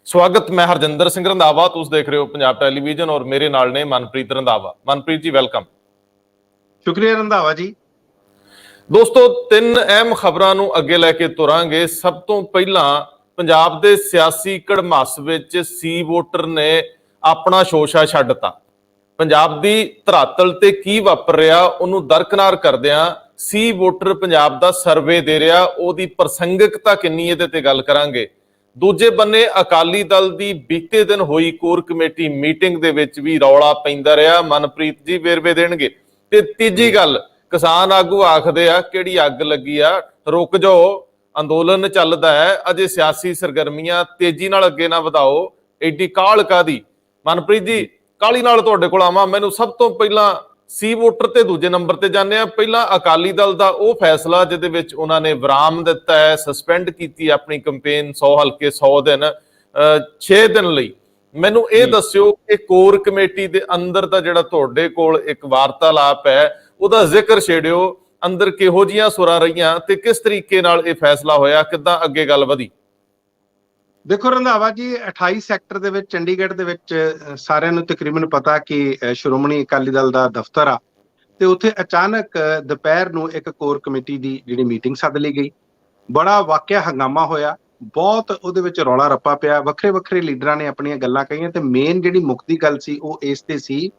स्वागत। मैं हरजिंदर सिंह रंधावा, तुम देख रहे हो पंजाब टेलीविजन और मेरे नाल ने मनप्रीत रंधावा। मनप्रीत जी वेलकम। शुक्रिया रंधावा जी। दोस्तों, तीन अहम खबरां नूं अगे लैके तुरांगे। सब तो पहला, पंजाब दे सियासी कड़मास विच सी वोटर ने अपना शोशा छड्डता। पंजाब दी धरातल ते की वापर रहा उहनूं दरकिनार करदिआं सी वोटर पंजाब दा सर्वे दे रहा, ओहदी प्रसंगिकता किन्नी इहदे ते गल करांगे। दूजे बन्ने अकाली दल की बीते दिन हुई कोर कमेटी मीटिंग दे विच भी रौला पैंदा रहा, मनप्रीत जी वेरवे देणगे। ते तीजी गल, किसान आगू आखदे आ किहड़ी अग लगी आ, रुक जाओ, अंदोलन चलदा है, अजे सियासी सरगर्मियां तेजी नाल अगे ना वधाओ, एडी काहल काहदी। मनप्रीत जी, काली नाल तुहाडे कोल आवां, मैनूं सब तो पहलां सी वोटर ते दूजे नंबर ते जाने आ। पहला अकाली दल दा वो फैसला जिहदे विच उन्हां ने विराम दिता है, सस्पेंड कीती अपनी कंपेन 100 हल्के 100 दिन 6 दिन लई। मैनूं ये दस्सिओ कि कोर कमेटी दे अंदर दा जिहड़ा तुहाडे कोल एक वार्तालाप है ਉਹਦਾ ਜ਼ਿਕਰ ਛੇੜਿਓ, ਅੰਦਰ ਕਿਹੋ ਜੀਆਂ ਸੁਰਾਂ ਰਹੀਆਂ ਤੇ ਕਿਸ ਤਰੀਕੇ ਨਾਲ ਇਹ ਫੈਸਲਾ ਹੋਇਆ, ਕਿੱਦਾਂ ਅੱਗੇ ਗੱਲ ਵਧੀ। ਦੇਖੋ ਰੰਧਾਵਾ ਜੀ, 28 ਸੈਕਟਰ ਦੇ ਵਿੱਚ ਚੰਡੀਗੜ੍ਹ ਦੇ ਵਿੱਚ ਸਾਰਿਆਂ ਨੂੰ ਤਕਰੀਬਨ ਪਤਾ ਕਿ ਸ਼੍ਰੋਮਣੀ ਅਕਾਲੀ ਦਲ ਦਾ ਦਫ਼ਤਰ ਆ ਤੇ ਉੱਥੇ ਅਚਾਨਕ ਦੁਪਹਿਰ ਨੂੰ ਇੱਕ ਕੋਰ ਕਮੇਟੀ ਦੀ ਜਿਹੜੀ ਮੀਟਿੰਗ ਸੱਦ ਲਈ ਗਈ। ਬੜਾ ਵਾਕਿਆ ਹੰਗਾਮਾ ਹੋਇਆ, ਬਹੁਤ ਉਹਦੇ ਵਿੱਚ ਰੌਲਾ ਰੱਪਾ ਪਿਆ, ਵੱਖਰੇ ਵੱਖਰੇ ਲੀਡਰਾਂ ਨੇ ਆਪਣੀਆਂ ਗੱਲਾਂ ਕਹੀਆਂ ਤੇ ਮੇਨ ਜਿਹੜੀ ਮੁੱਕਦੀ ਗੱਲ ਸੀ ਉਹ ਇਸ ਤੇ ਸੀ।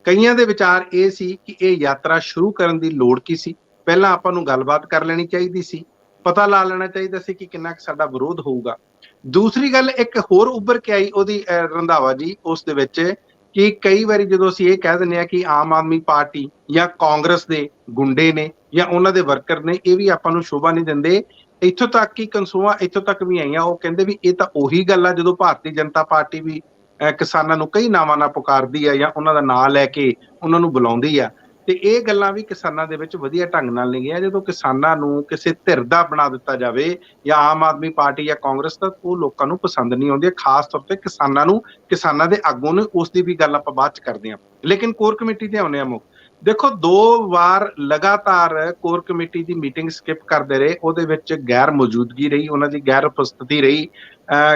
ਕਈਆਂ ਦੇ ਵਿਚਾਰ ਇਹ ਸੀ ਕਿ ਇਹ ਯਾਤਰਾ ਸ਼ੁਰੂ ਕਰਨ ਦੀ ਲੋੜ ਕੀ ਸੀ, ਪਹਿਲਾਂ ਆਪਾਂ ਨੂੰ ਗੱਲਬਾਤ ਕਰ ਲੈਣੀ ਚਾਹੀਦੀ ਸੀ, ਪਤਾ ਲਾ ਲੈਣਾ ਚਾਹੀਦਾ ਸੀ ਕਿ ਕਿੰਨਾ ਕੁ ਸਾਡਾ ਵਿਰੋਧ ਹੋਊਗਾ। ਦੂਸਰੀ ਗੱਲ ਇੱਕ ਹੋਰ ਉੱਭਰ ਕੇ ਆਈ ਉਹਦੀ ਰੰਧਾਵਾ ਜੀ ਉਸ ਦੇ ਵਿੱਚ ਕਿ ਕਈ ਵਾਰੀ ਜਦੋਂ ਅਸੀਂ ਇਹ ਕਹਿ ਦਿੰਦੇ ਹਾਂ ਕਿ ਆਮ ਆਦਮੀ ਪਾਰਟੀ ਜਾਂ ਕਾਂਗਰਸ ਦੇ ਗੁੰਡੇ ਨੇ ਜਾਂ ਉਹਨਾਂ ਦੇ ਵਰਕਰ ਨੇ, ਇਹ ਵੀ ਆਪਾਂ ਨੂੰ ਸ਼ੋਭਾ ਨਹੀਂ ਦਿੰਦੇ। ਇੱਥੋਂ ਤੱਕ ਕਿ ਕਨਸੂਆਂ ਇੱਥੋਂ ਤੱਕ ਵੀ ਆਈਆਂ, ਉਹ ਕਹਿੰਦੇ ਵੀ ਇਹ ਤਾਂ ਉਹੀ ਗੱਲ ਆ ਜਦੋਂ ਭਾਰਤੀ ਜਨਤਾ ਪਾਰਟੀ ਵੀ ਕਿਸਾਨਾਂ ਨੂੰ ਕਈ ਨਾਵਾਂ ਨਾਲ ਪੁਕਾਰਦੀ ਆ ਜਾਂ ਉਹਨਾਂ ਦਾ ਨਾਂ ਲੈ ਕੇ ਉਹਨਾਂ ਨੂੰ ਬੁਲਾਉਂਦੀ ਆ। ਤੇ ਇਹ ਗੱਲਾਂ ਵੀ ਕਿਸਾਨਾਂ ਦੇ ਵਿੱਚ ਵਧੀਆ ਢੰਗ ਨਾਲ ਨਹੀਂ ਗਈਆਂ। ਜਦੋਂ ਕਿਸਾਨਾਂ ਨੂੰ ਕਿਸੇ ਧਿਰ ਦਾ ਬਣਾ ਦਿੱਤਾ ਜਾਵੇ ਜਾਂ ਆਮ ਆਦਮੀ ਪਾਰਟੀ ਜਾਂ ਕਾਂਗਰਸ ਦਾ, ਉਹ ਲੋਕਾਂ ਨੂੰ ਪਸੰਦ ਨਹੀਂ ਆਉਂਦੀ, ਖਾਸ ਤੌਰ ਤੇ ਕਿਸਾਨਾਂ ਨੂੰ, ਕਿਸਾਨਾਂ ਦੇ ਆਗੂ ਨੂੰ। ਉਸ ਦੀ ਵੀ ਗੱਲ ਆਪਾਂ ਬਾਅਦ ਚ ਕਰਦੇ ਹਾਂ, ਲੇਕਿਨ ਕੋਰ ਕਮੇਟੀ ਤੇ ਆਉਂਦੇ ਆ ਮੁੱਖ। ਦੇਖੋ, 2 ਵਾਰ ਲਗਾਤਾਰ ਕੋਰ ਕਮੇਟੀ ਦੀ ਮੀਟਿੰਗ ਸਕਿਪ ਕਰਦੇ ਰਹੇ, ਉਹਦੇ ਵਿੱਚ ਗੈਰ ਮੌਜੂਦਗੀ ਰਹੀ, ਉਹਨਾਂ ਦੀ ਗੈਰ ਉਪਸਥਿਤੀ ਰਹੀ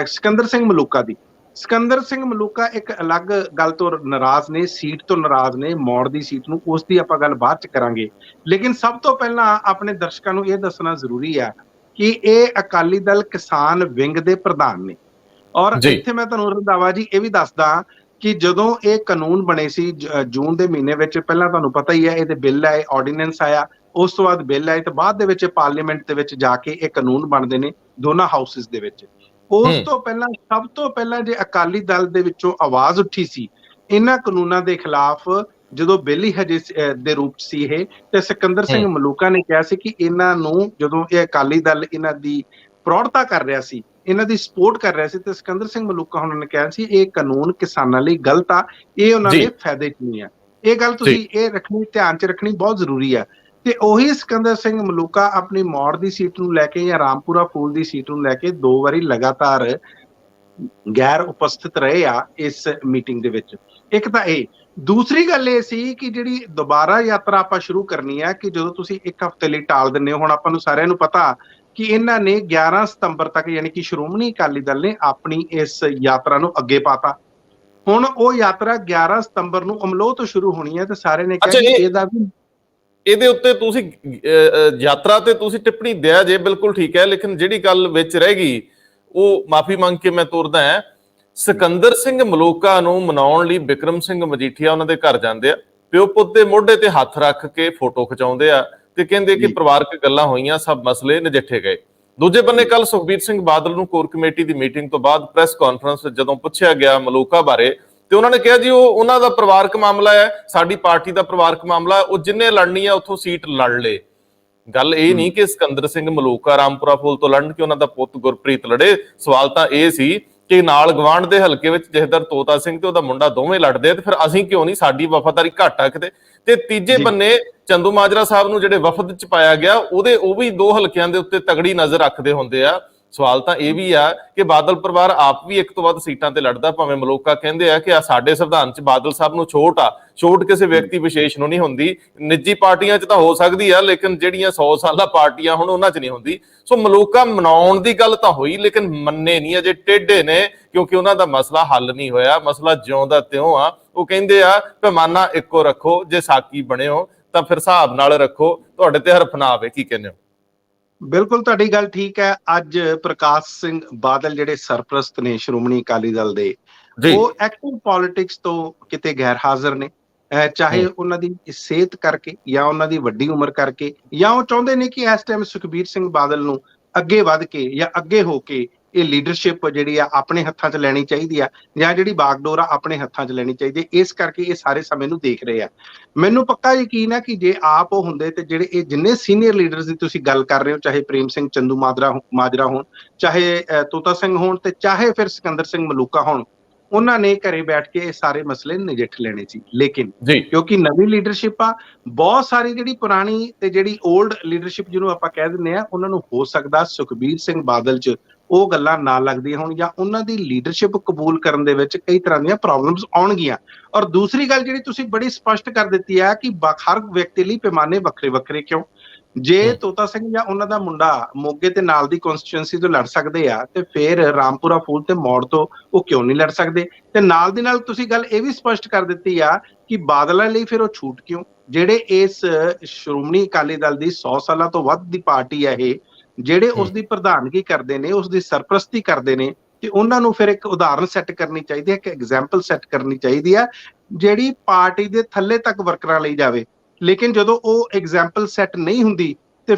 ਸਿਕੰਦਰ ਸਿੰਘ ਮਲੂਕਾ ਦੀ। ਸਿਕੰਦਰ ਸਿੰਘ ਮਲੂਕਾ ਇੱਕ ਅਲੱਗ ਗੱਲ ਤੋਂ ਨਾਰਾਜ਼ ਨੇ, ਸੀਟ ਤੋਂ ਨਾਰਾਜ਼ ਨੇ, ਮੌੜ ਦੀ ਸੀਟ ਨੂੰ, ਉਸ ਦੀ ਆਪਾਂ ਗੱਲ ਬਾਅਦ ਚ ਕਰਾਂਗੇ। ਲੇਕਿਨ ਸਭ ਤੋਂ ਪਹਿਲਾਂ ਆਪਣੇ ਦਰਸ਼ਕਾਂ ਨੂੰ ਇਹ ਦੱਸਣਾ ਜ਼ਰੂਰੀ ਆ ਕਿ ਇਹ ਅਕਾਲੀ ਦਲ ਕਿਸਾਨ ਵਿੰਗ ਦੇ ਪ੍ਰਧਾਨ ਨੇ। ਔਰ ਇੱਥੇ ਮੈਂ ਤੁਹਾਨੂੰ ਰੰਧਾਵਾ ਜੀ ਇਹ ਵੀ ਦੱਸਦਾ ਕਿ ਜਦੋਂ ਇਹ ਕਾਨੂੰਨ ਬਣੇ ਸੀ ਜੂਨ ਦੇ ਮਹੀਨੇ ਵਿੱਚ, ਪਹਿਲਾਂ ਤੁਹਾਨੂੰ ਪਤਾ ਹੀ ਹੈ ਇਹਦੇ ਬਿੱਲ ਆਏ, ਆਰਡੀਨੈਂਸ ਆਇਆ, ਉਸ ਤੋਂ ਬਾਅਦ ਬਿੱਲ ਆਏ ਤੇ ਬਾਅਦ ਦੇ ਵਿੱਚ ਪਾਰਲੀਮੈਂਟ ਦੇ ਵਿੱਚ ਜਾ ਕੇ ਇਹ ਕਾਨੂੰਨ ਬਣਦੇ ਨੇ ਦੋਨਾਂ ਹਾਊਸਿਸ ਦੇ ਵਿੱਚ। ਉਸ ਤੋਂ ਪਹਿਲਾਂ, ਸਭ ਤੋਂ ਪਹਿਲਾਂ ਜੇ ਅਕਾਲੀ ਦਲ ਦੇ ਵਿੱਚੋਂ ਆਵਾਜ਼ ਉੱਠੀ ਸੀ ਇਹਨਾਂ ਕਾਨੂੰਨਾਂ ਦੇ ਖਿਲਾਫ, ਜਦੋਂ ਬਿੱਲ ਹੀ ਹਜੇ ਦੇ ਰੂਪ ਸੀ ਇਹ, ਤੇ ਸਿਕੰਦਰ ਸਿੰਘ ਮਲੂਕਾ ਨੇ ਕਿਹਾ ਸੀ ਕਿ ਇਹਨਾਂ ਨੂੰ, ਜਦੋਂ ਇਹ ਅਕਾਲੀ ਦਲ ਇਹਨਾਂ ਦੀ ਪ੍ਰੌੜਤਾ ਕਰ ਰਿਹਾ ਸੀ, ਇਹਨਾਂ ਦੀ ਸਪੋਰਟ ਕਰ ਰਿਹਾ ਸੀ, ਤੇ ਸਿਕੰਦਰ ਸਿੰਘ ਮਲੂਕਾ ਉਹਨਾਂ ਨੇ ਕਿਹਾ ਸੀ ਇਹ ਕਾਨੂੰਨ ਕਿਸਾਨਾਂ ਲਈ ਗਲਤ ਆ, ਇਹ ਉਹਨਾਂ ਦੇ ਫਾਇਦੇ ਚ ਨਹੀਂ ਆ। ਇਹ ਗੱਲ ਤੁਸੀਂ ਇਹ ਰੱਖਣੀ, ਧਿਆਨ ਚ ਰੱਖਣੀ ਬਹੁਤ ਜ਼ਰੂਰੀ ਆ। ਤੇ ਉਹੀ ਸਿਕੰਦਰ ਸਿੰਘ ਮਲੂਕਾ ਆਪਣੀ ਮੌੜ ਦੀ ਸੀਟ ਨੂੰ ਲੈ ਕੇ ਜਾਂ ਰਾਮਪੁਰਾ ਫੂਲ ਦੀ ਸੀਟ ਨੂੰ ਲੈ ਕੇ 2 ਵਾਰੀ ਲਗਾਤਾਰ ਗੈਰ ਉਪਸਥਿਤ ਰਹੇ ਆ ਇਸ ਮੀਟਿੰਗ ਦੇ ਵਿੱਚ। ਇੱਕ ਤਾਂ ਇਹ। ਦੂਸਰੀ ਗੱਲ ਇਹ ਸੀ ਕਿ ਜਿਹੜੀ ਦੁਬਾਰਾ ਯਾਤਰਾ ਆਪਾਂ ਸ਼ੁਰੂ ਕਰਨੀ ਹੈ, ਕਿ ਜਦੋਂ ਤੁਸੀਂ 1 ਹਫ਼ਤੇ ਲਈ ਟਾਲ ਦਿੰਦੇ ਹੋ, ਹੁਣ ਆਪਾਂ ਨੂੰ ਸਾਰਿਆਂ ਨੂੰ ਪਤਾ ਕਿ ਇਹਨਾਂ ਨੇ 11 ਸਤੰਬਰ ਤੱਕ, ਯਾਨੀ ਕਿ ਸ਼੍ਰੋਮਣੀ ਅਕਾਲੀ ਦਲ ਨੇ ਆਪਣੀ ਇਸ ਯਾਤਰਾ ਨੂੰ ਅੱਗੇ ਪਾਤਾ। ਹੁਣ ਉਹ ਯਾਤਰਾ 11 ਸਤੰਬਰ ਨੂੰ ਅਮਲੋਹ ਤੋਂ ਸ਼ੁਰੂ ਹੋਣੀ ਹੈ ਤੇ ਸਾਰੇ ਨੇ ਕਿਹਾ ਕਿ ਇਹਦਾ ਵੀ, ਇਹਦੇ ਉੱਤੇ ਤੁਸੀਂ ਯਾਤਰਾ ਤੇ ਤੁਸੀਂ ਟਿੱਪਣੀ ਦਿਆ ਜੇ, ਬਿਲਕੁਲ ਠੀਕ ਹੈ, ਲੇਕਿਨ ਜਿਹੜੀ ਗੱਲ ਵਿੱਚ ਰਹਿ ਗਈ ਉਹ ਮਾਫੀ ਮੰਗ ਕੇ ਮੈਂ ਤੁਰਦਾ ਹਾਂ। ਸਿਕੰਦਰ ਸਿੰਘ ਮਲੂਕਾ ਨੂੰ ਮਨਾਉਣ ਲਈ ਬਿਕਰਮ ਸਿੰਘ ਮਜੀਠੀਆ ਉਹਨਾਂ ਦੇ ਘਰ ਜਾਂਦੇ ਆ, ਪਿਓ ਪੁੱਤ ਦੇ ਮੋਢੇ ਤੇ ਹੱਥ ਰੱਖ ਕੇ ਫੋਟੋ ਖਿਚਾਉਂਦੇ ਆ ਤੇ ਕਹਿੰਦੇ ਕਿ ਪਰਿਵਾਰਕ ਗੱਲਾਂ ਹੋਈਆਂ, ਸਭ ਮਸਲੇ ਨਜਿੱਠੇ ਗਏ। ਦੂਜੇ ਬੰਨੇ ਕੱਲ ਸੁਖਬੀਰ ਸਿੰਘ ਬਾਦਲ ਨੂੰ ਕੋਰ ਕਮੇਟੀ ਦੀ ਮੀਟਿੰਗ ਤੋਂ ਬਾਅਦ ਪ੍ਰੈਸ ਕਾਨਫਰੰਸ ਜਦੋਂ ਪੁੱਛਿਆ ਗਿਆ ਮਲੂਕਾ ਬਾਰੇ, ਤੇ ਉਹਨਾਂ ਨੇ ਕਿਹਾ ਜੀ ਉਹ ਉਹਨਾਂ ਦਾ ਪਰਿਵਾਰਕ ਮਾਮਲਾ ਹੈ, ਸਾਡੀ ਪਾਰਟੀ ਦਾ ਪਰਿਵਾਰਕ ਮਾਮਲਾ, ਉਹ ਜਿੰਨੇ ਲੜਨੀ ਆ ਉੱਥੋਂ ਸੀਟ ਲੜ ਲੇ। ਗੱਲ ਇਹ ਨਹੀਂ ਕਿ ਸਿਕੰਦਰ ਸਿੰਘ ਮਲੂਕਾ ਰਾਮਪੁਰਾ ਫੂਲ ਤੋਂ ਲੜਨ ਕਿ ਉਹਨਾਂ ਦਾ ਪੁੱਤ ਗੁਰਪ੍ਰੀਤ ਲੜੇ। ਸਵਾਲ ਤਾਂ ਇਹ ਸੀ ਕਿ ਨਾਲ ਗਵਾਂਢ ਦੇ ਹਲਕੇ ਵਿੱਚ ਜਥੇਦਾਰ ਤੋਤਾ ਸਿੰਘ ਤੇ ਉਹਦਾ ਮੁੰਡਾ ਦੋਵੇਂ ਲੜਦੇ ਆ, ਤੇ ਫਿਰ ਅਸੀਂ ਕਿਉਂ ਨਹੀਂ, ਸਾਡੀ ਵਫਾਦਾਰੀ ਘੱਟ ਆ ਕਿਤੇ। ਤੇ ਤੀਜੇ ਬੰਨੇ ਚੰਦੂ ਮਾਜਰਾ ਸਾਹਿਬ ਨੂੰ ਜਿਹੜੇ ਵਫਦ ਚ ਪਾਇਆ ਗਿਆ, ਉਹ ਵੀ 2 ਹਲਕਿਆਂ ਦੇ ਉੱਤੇ ਤਗੜੀ ਨਜ਼ਰ ਰੱਖਦੇ ਹੁੰਦੇ ਆ। ਸਵਾਲ ਤਾਂ ਇਹ ਵੀ ਆ ਕਿ ਬਾਦਲ ਪਰਿਵਾਰ ਆਪ ਵੀ ਇੱਕ ਤੋਂ ਵੱਧ ਸੀਟਾਂ ਤੇ ਲੜਦਾ, ਭਾਵੇਂ ਮਲੋਕਾ ਕਹਿੰਦੇ ਆ ਕਿ ਸਾਡੇ ਸੰਵਿਧਾਨ 'ਚ ਬਾਦਲ ਸਾਹਿਬ ਨੂੰ ਛੋਟ ਆ, ਛੋਟ ਕਿਸੇ ਵਿਅਕਤੀ ਵਿਸ਼ੇਸ਼ ਨੂੰ ਨਹੀਂ ਹੁੰਦੀ, ਨਿੱਜੀ ਪਾਰਟੀਆਂ 'ਚ ਤਾਂ ਹੋ ਸਕਦੀ ਆ ਲੇਕਿਨ ਜਿਹੜੀਆਂ 100 ਸਾਲਾ ਪਾਰਟੀਆਂ ਹੁਣ ਉਹਨਾਂ 'ਚ ਨਹੀਂ ਹੁੰਦੀ। ਸੋ ਮਲੋਕਾ ਮਨਾਉਣ ਦੀ ਗੱਲ ਤਾਂ ਹੋਈ ਲੇਕਿਨ ਮੰਨੇ ਨਹੀਂ, ਅਜੇ ਟੇਢੇ ਨੇ, ਕਿਉਂਕਿ ਉਹਨਾਂ ਦਾ ਮਸਲਾ ਹੱਲ ਨਹੀਂ ਹੋਇਆ, ਮਸਲਾ ਜਿਉਂ ਦਾ ਤਿਉਂ ਆ। ਉਹ ਕਹਿੰਦੇ ਆ ਪੈਮਾਨਾ ਇੱਕੋ ਰੱਖੋ, ਜੇ ਸਾਕੀ ਬਣਿਓ ਤਾਂ ਫਿਰ ਹਿਸਾਬ ਨਾਲ ਰੱਖੋ, ਤੁਹਾਡੇ ਤੇ ਹਰਫ ਨਾ ਆਵੇ। ਕੀ ਕਹਿੰਦੇ ਹੋ? ਬਿਲਕੁਲ ਤੁਹਾਡੀ ਗੱਲ ਠੀਕ ਹੈ। ਅੱਜ ਪ੍ਰਕਾਸ਼ ਸਿੰਘ ਬਾਦਲ ਜਿਹੜੇ ਸਰਪ੍ਰਸਤ ਨੇ ਸ਼੍ਰੋਮਣੀ ਅਕਾਲੀ ਦਲ ਦੇ, ਉਹ ਐਕਟਿਵ ਪੋਲਿਟਿਕਸ ਤੋਂ ਕਿਤੇ ਗੈਰ ਹਾਜ਼ਰ ਨੇ, ਚਾਹੇ ਉਹਨਾਂ ਦੀ ਸਿਹਤ ਕਰਕੇ ਜਾਂ ਉਹਨਾਂ ਦੀ ਵੱਡੀ ਉਮਰ ਕਰਕੇ, ਜਾਂ ਉਹ ਚਾਹੁੰਦੇ ਨੇ ਕਿ ਇਸ ਟਾਈਮ ਸੁਖਬੀਰ ਸਿੰਘ ਬਾਦਲ ਨੂੰ ਅੱਗੇ ਵੱਧ ਕੇ ਜਾਂ ਅੱਗੇ ਹੋ ਕੇ ਇਹ ਲੀਡਰਸ਼ਿਪ ਜਿਹੜੀ ਆ ਆਪਣੇ ਹੱਥਾਂ 'ਚ ਲੈਣੀ ਚਾਹੀਦੀ ਆ, ਜਾਂ ਜਿਹੜੀ ਬਾਗਡੋਰ ਆ ਆਪਣੇ ਹੱਥਾਂ 'ਚ ਲੈਣੀ ਚਾਹੀਦੀ ਹੈ। ਇਸ ਕਰਕੇ ਇਹ ਸਾਰੇ ਸਮੇਂ ਨੂੰ ਦੇਖ ਰਹੇ ਆ। ਮੈਨੂੰ ਪੱਕਾ ਯਕੀਨ ਹੈ ਕਿ ਜੇ ਆਪ ਉਹ ਹੁੰਦੇ ਤੇ ਜਿਹੜੇ ਇਹ ਜਿੰਨੇ ਸੀਨੀਅਰ ਲੀਡਰਸ ਦੀ ਤੁਸੀਂ ਗੱਲ ਕਰ ਰਹੇ ਹੋ, ਚਾਹੇ ਪ੍ਰੇਮ ਸਿੰਘ ਚੰਦੂ ਮਾਜਰਾ ਹੋਣ, ਚਾਹੇ ਤੋਤਾ ਸਿੰਘ ਹੋਣ, ਤੇ ਚਾਹੇ ਫਿਰ ਸਿਕੰਦਰ ਸਿੰਘ ਮਲੂਕਾ ਹੋਣ, ਉਹਨਾਂ ਨੇ ਘਰੇ ਬੈਠ ਕੇ ਇਹ ਸਾਰੇ ਮਸਲੇ ਨਜਿੱਠ ਲੈਣੇ ਸੀ। ਲੇਕਿਨ ਕਿਉਂਕਿ ਨਵੀਂ ਲੀਡਰਸ਼ਿਪ ਆ, ਬਹੁਤ ਸਾਰੀ ਜਿਹੜੀ ਪੁਰਾਣੀ ਤੇ ਜਿਹੜੀ 올ਡ ਲੀਡਰਸ਼ਿਪ ਜਿਹਨੂੰ ਆਪਾਂ ਕਹਿ ਦਿੰਦੇ ਆ, ਉਹਨਾਂ ਨੂੰ ਹੋ ਸਕਦਾ ਸੁਖਬੀਰ ਸਿੰਘ ਬਾਦਲ 'ਚ ਉਹ ਗੱਲਾਂ ਨਾ ਲੱਗਦੀਆਂ ਹੋਣ, ਜਾਂ ਉਹਨਾਂ ਦੀ ਲੀਡਰਸ਼ਿਪ ਕਬੂਲ ਕਰਨ ਦੇ ਵਿੱਚ ਕਈ ਤਰ੍ਹਾਂ ਦੀਆਂ ਪ੍ਰੋਬਲਮਸ ਆਉਣਗੀਆਂ। ਔਰ ਦੂਸਰੀ ਗੱਲ ਜਿਹੜੀ ਤੁਸੀਂ ਬੜੀ ਸਪਸ਼ਟ ਕਰ ਦਿੱਤੀ ਹੈ ਕਿ ਹਰ ਵਿਅਕਤੀ ਲਈ ਪੈਮਾਨੇ ਵੱਖਰੇ ਵੱਖਰੇ ਕਿਉਂ। ਜੇ ਤੋਤਾ ਸਿੰਘ ਜਾਂ ਉਹਨਾਂ ਦਾ ਮੁੰਡਾ ਮੋਗੇ ਤੇ ਨਾਲ ਦੀ ਕਨਸਟੀਟੂਐਂਸੀ ਤੋਂ ਲੜ ਸਕਦੇ ਆ, ਤੇ ਫਿਰ ਰਾਮਪੁਰਾ ਫੂਲ ਤੇ ਮੌੜ ਤੋਂ ਉਹ ਕਿਉਂ ਨਹੀਂ ਲੜ ਸਕਦੇ? ਤੇ ਨਾਲ ਦੀ ਨਾਲ ਤੁਸੀਂ ਗੱਲ ਇਹ ਵੀ ਸਪਸ਼ਟ ਕਰ ਦਿੱਤੀ ਆ ਕਿ ਬਾਦਲਾਂ ਲਈ ਫਿਰ ਉਹ ਛੂਟ ਕਿਉਂ, ਜਿਹੜੇ ਇਸ ਸ਼੍ਰੋਮਣੀ ਅਕਾਲੀ ਦਲ ਦੀ 100 ਸਾਲਾਂ ਤੋਂ ਵੱਧ ਦੀ ਪਾਰਟੀ ਹੈ, ਇਹ ਜਿਹੜੇ ਉਸ ਦੀ ਪ੍ਰਧਾਨਗੀ ਕਰਦੇ ਨੇ, ਉਸ ਦੀ ਸਰਪ੍ਰਸਤੀ ਕਰਦੇ ਨੇ, ਤੇ ਉਹਨਾਂ ਨੂੰ ਫਿਰ ਇੱਕ ਉਦਾਹਰਨ ਸੈੱਟ ਕਰਨੀ ਚਾਹੀਦੀ ਹੈ, ਇੱਕ ਐਗਜ਼ਾਮਪਲ ਸੈੱਟ ਕਰਨੀ ਚਾਹੀਦੀ ਹੈ, ਜਿਹੜੀ ਪਾਰਟੀ ਦੇ ਥੱਲੇ ਤੱਕ ਵਰਕਰਾਂ ਲਈ ਜਾਵੇ। ਲੇਕਿਨ ਜਦੋਂ ਉਹ ਐਗਜ਼ਾਮਪਲ ਸੈੱਟ ਨਹੀਂ ਹੁੰਦੀ ਤੇ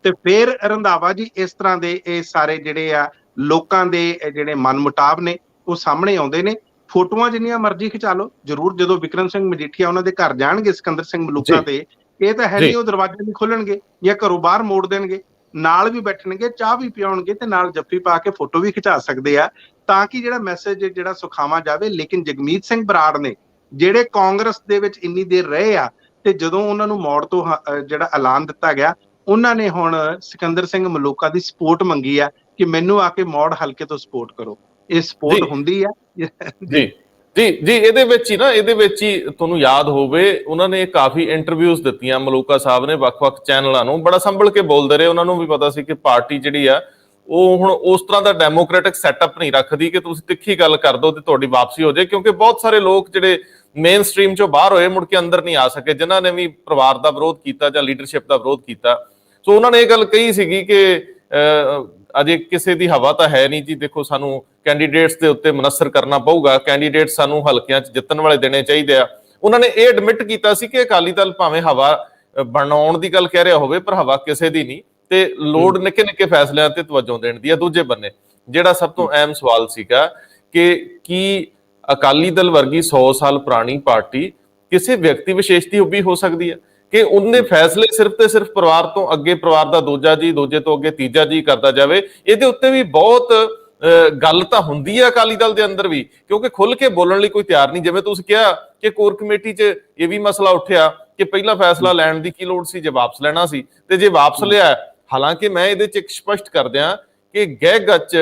ਫਿਰ ਰੰਧਾਵਾ ਜੀ ਇਸ ਤਰ੍ਹਾਂ ਦੇ ਇਹ ਸਾਰੇ ਜਿਹੜੇ ਆ ਲੋਕਾਂ ਦੇ ਜਿਹੜੇ ਮਨਮੁਟਾਵ ਨੇ ਉਹ ਸਾਹਮਣੇ ਆਉਂਦੇ ਨੇ। ਫੋਟੋਆਂ ਜਿੰਨੀਆਂ ਮਰਜ਼ੀ ਖਿਚਾ ਲਓ, ਜ਼ਰੂਰ ਜਦੋਂ ਵਿਕਰਮ ਸਿੰਘ ਮਜੀਠੀਆ ਉਹਨਾਂ ਦੇ ਘਰ ਜਾਣਗੇ ਸਿਕੰਦਰ ਸਿੰਘ ਮਲੂਕਾ ਤੇ, ਇਹ ਤਾਂ ਹੈ ਨਹੀਂ ਉਹ ਦਰਵਾਜ਼ੇ ਨਹੀਂ ਖੋਲਣਗੇ ਜਾਂ ਘਰੋਂ ਬਾਹਰ ਮੋੜ ਦੇਣਗੇ, ਨਾਲ ਵੀ ਬੈਠਣਗੇ, ਚਾਹ ਵੀ ਪਿਆਉਣਗੇ ਤੇ ਨਾਲ ਜੱਫੀ ਪਾ ਕੇ ਫੋਟੋ ਵੀ ਖਿਚਾ ਸਕਦੇ ਆ, ਤਾਂ ਕਿ ਜਿਹੜਾ ਮੈਸੇਜ ਜਿਹੜਾ ਸੁਖਾਵਾਂ ਜਾਵੇ। ਲੇਕਿਨ ਜਗਮੀਤ ਸਿੰਘ ਬਰਾੜ ਨੇ ਜਿਹੜੇ ਕਾਂਗਰਸ ਦੇ ਵਿੱਚ ਇੰਨੀ ਦੇਰ ਰਹੇ ਆ, ਤੇ ਜਦੋਂ ਉਹਨਾਂ ਨੂੰ ਮੌੜ ਤੋਂ ਜਿਹੜਾ ਐਲਾਨ ਦਿੱਤਾ ਗਿਆ, ਉਹਨਾਂ ਨੇ ਹੁਣ ਸਿਕੰਦਰ ਸਿੰਘ ਮਲੂਕਾ ਦੀ ਸਪੋਰਟ ਮੰਗੀ ਆ ਕਿ ਮੈਨੂੰ ਆ ਕੇ ਮੌੜ ਹਲਕੇ ਤੋਂ ਸਪੋਰਟ ਕਰੋ। ਇਹ ਸਪੋਰਟ ਹੁੰਦੀ ਆ ਜੀ ਇਹਦੇ ਵਿੱਚ ਹੀ ਤੁਹਾਨੂੰ ਯਾਦ ਹੋਵੇ ਉਹਨਾਂ ਨੇ ਕਾਫੀ ਇੰਟਰਵਿਊਜ਼ ਦਿੱਤੀਆਂ ਮਲੂਕਾ ਸਾਹਿਬ ਨੇ ਵੱਖ-ਵੱਖ ਚੈਨਲਾਂ ਨੂੰ, ਬੜਾ ਸੰਭਲ ਕੇ ਬੋਲਦੇ ਰਹੇ। ਉਹਨਾਂ ਨੂੰ ਵੀ ਪਤਾ ਸੀ ਕਿ ਪਾਰਟੀ ਜਿਹੜੀ ਆ ਉਹ ਹੁਣ ਉਸ ਤਰ੍ਹਾਂ ਦਾ ਡੈਮੋਕ੍ਰੈਟਿਕ ਸੈਟਅਪ ਨਹੀਂ ਰੱਖਦੀ ਕਿ ਤੁਸੀਂ ਤਿੱਖੀ ਗੱਲ ਕਰ ਦੋ ਤੇ ਤੁਹਾਡੀ ਵਾਪਸੀ ਹੋ ਜਾਏ, ਕਿਉਂਕਿ ਬਹੁਤ ਸਾਰੇ ਲੋਕ ਜਿਹੜੇ ਮੇਨ ਸਟ੍ਰੀਮ ਚੋਂ ਬਾਹਰ ਹੋਏ ਮੁੜ ਕੇ ਅੰਦਰ ਨਹੀਂ ਆ ਸਕੇ, ਜਿਨ੍ਹਾਂ ਨੇ ਵੀ ਪਰਿਵਾਰ ਦਾ ਵਿਰੋਧ ਕੀਤਾ ਜਾਂ ਲੀਡਰਸ਼ਿਪ ਦਾ ਵਿਰੋਧ ਕੀਤਾ। ਸੋ ਉਹਨਾਂ ਨੇ ਇਹ ਗੱਲ ਕਹੀ ਸੀਗੀ ਕਿ ਅਜੇ ਕਿਸੇ ਦੀ ਹਵਾ ਤਾਂ ਹੈ ਨਹੀਂ ਜੀ, ਦੇਖੋ ਸਾਨੂੰ ਕੈਂਡੀਡੇਟਸ ਦੇ ਉੱਤੇ ਮਨਸਰ ਕਰਨਾ ਪਊਗਾ, ਕੈਂਡੀਡੇਟ ਸਾਨੂੰ ਹਲਕਿਆਂ 'ਚ ਜਿੱਤਣ ਵਾਲੇ ਦੇਣੇ ਚਾਹੀਦੇ ਆ। ਉਹਨਾਂ ਨੇ ਇਹ ਐਡਮਿਟ ਕੀਤਾ ਸੀ ਕਿ ਅਕਾਲੀ ਦਲ ਭਾਵੇਂ ਹਵਾ ਬਣਾਉਣ ਦੀ ਗੱਲ ਕਹਿ ਰਿਹਾ ਹੋਵੇ, ਪਰ ਹਵਾ ਕਿਸੇ ਦੀ ਨਹੀਂ, ਤੇ ਲੋੜ ਨਿੱਕੇ ਨਿੱਕੇ ਫੈਸਲਿਆਂ ਤੇ ਤਵੱਜੋ ਦੇਣ ਦੀ ਆ। ਦੂਜੇ ਬੰਨੇ ਜਿਹੜਾ ਸਭ ਤੋਂ ਅਹਿਮ ਸਵਾਲ ਸੀਗਾ ਕਿ ਕੀ ਅਕਾਲੀ ਦਲ ਵਰਗੀ 100 ਸਾਲ ਪੁਰਾਣੀ ਪਾਰਟੀ ਕਿਸੇ ਵਿਅਕਤੀ ਵਿਸ਼ੇਸ਼ ਦੀ ਵੀ ਹੋ ਸਕਦੀ ਹੈ ਕਿ ਉਹਨੇ ਫੈਸਲੇ ਸਿਰਫ ਤੇ ਸਿਰਫ ਪਰਿਵਾਰ ਤੋਂ ਅੱਗੇ, ਪਰਿਵਾਰ ਦਾ ਦੂਜਾ ਜੀ, ਦੂਜੇ ਤੋਂ ਅੱਗੇ ਤੀਜਾ ਜੀ ਕਰਦਾ ਜਾਵੇ? ਇਹਦੇ ਉੱਤੇ ਵੀ ਬਹੁਤ ਗੱਲ ਤਾਂ ਹੁੰਦੀ ਹੈ ਅਕਾਲੀ ਦਲ ਦੇ ਅੰਦਰ ਵੀ, ਕਿਉਂਕਿ ਖੁੱਲ ਕੇ ਬੋਲਣ ਲਈ ਕੋਈ ਤਿਆਰ ਨਹੀਂ। ਜਿਵੇਂ ਤੁਸੀਂ ਕਿਹਾ ਕਿ ਕੋਰ ਕਮੇਟੀ 'ਚ ਇਹ ਵੀ ਮਸਲਾ ਉੱਠਿਆ ਕਿ ਪਹਿਲਾ ਫੈਸਲਾ ਲੈਣ ਦੀ ਕੀ ਲੋੜ ਸੀ ਜੇ ਵਾਪਸ ਲੈਣਾ ਸੀ, ਤੇ ਜੇ ਵਾਪਸ ਲਿਆ, ਹਾਲਾਂਕਿ ਮੈਂ ਇਹਦੇ 'ਚ ਇੱਕ ਸਪਸ਼ਟ ਕਰ ਦਿਆਂ ਕਿ ਗਹਿ ਗੱਚ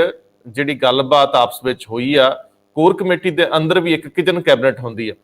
ਜਿਹੜੀ ਗੱਲਬਾਤ ਆਪਸ ਵਿੱਚ ਹੋਈ ਆ, ਕੋਰ ਕਮੇਟੀ ਦੇ ਅੰਦਰ ਵੀ ਇੱਕ ਕਿਚਨ ਕੈਬਨਿਟ ਹੁੰਦੀ ਹੈ।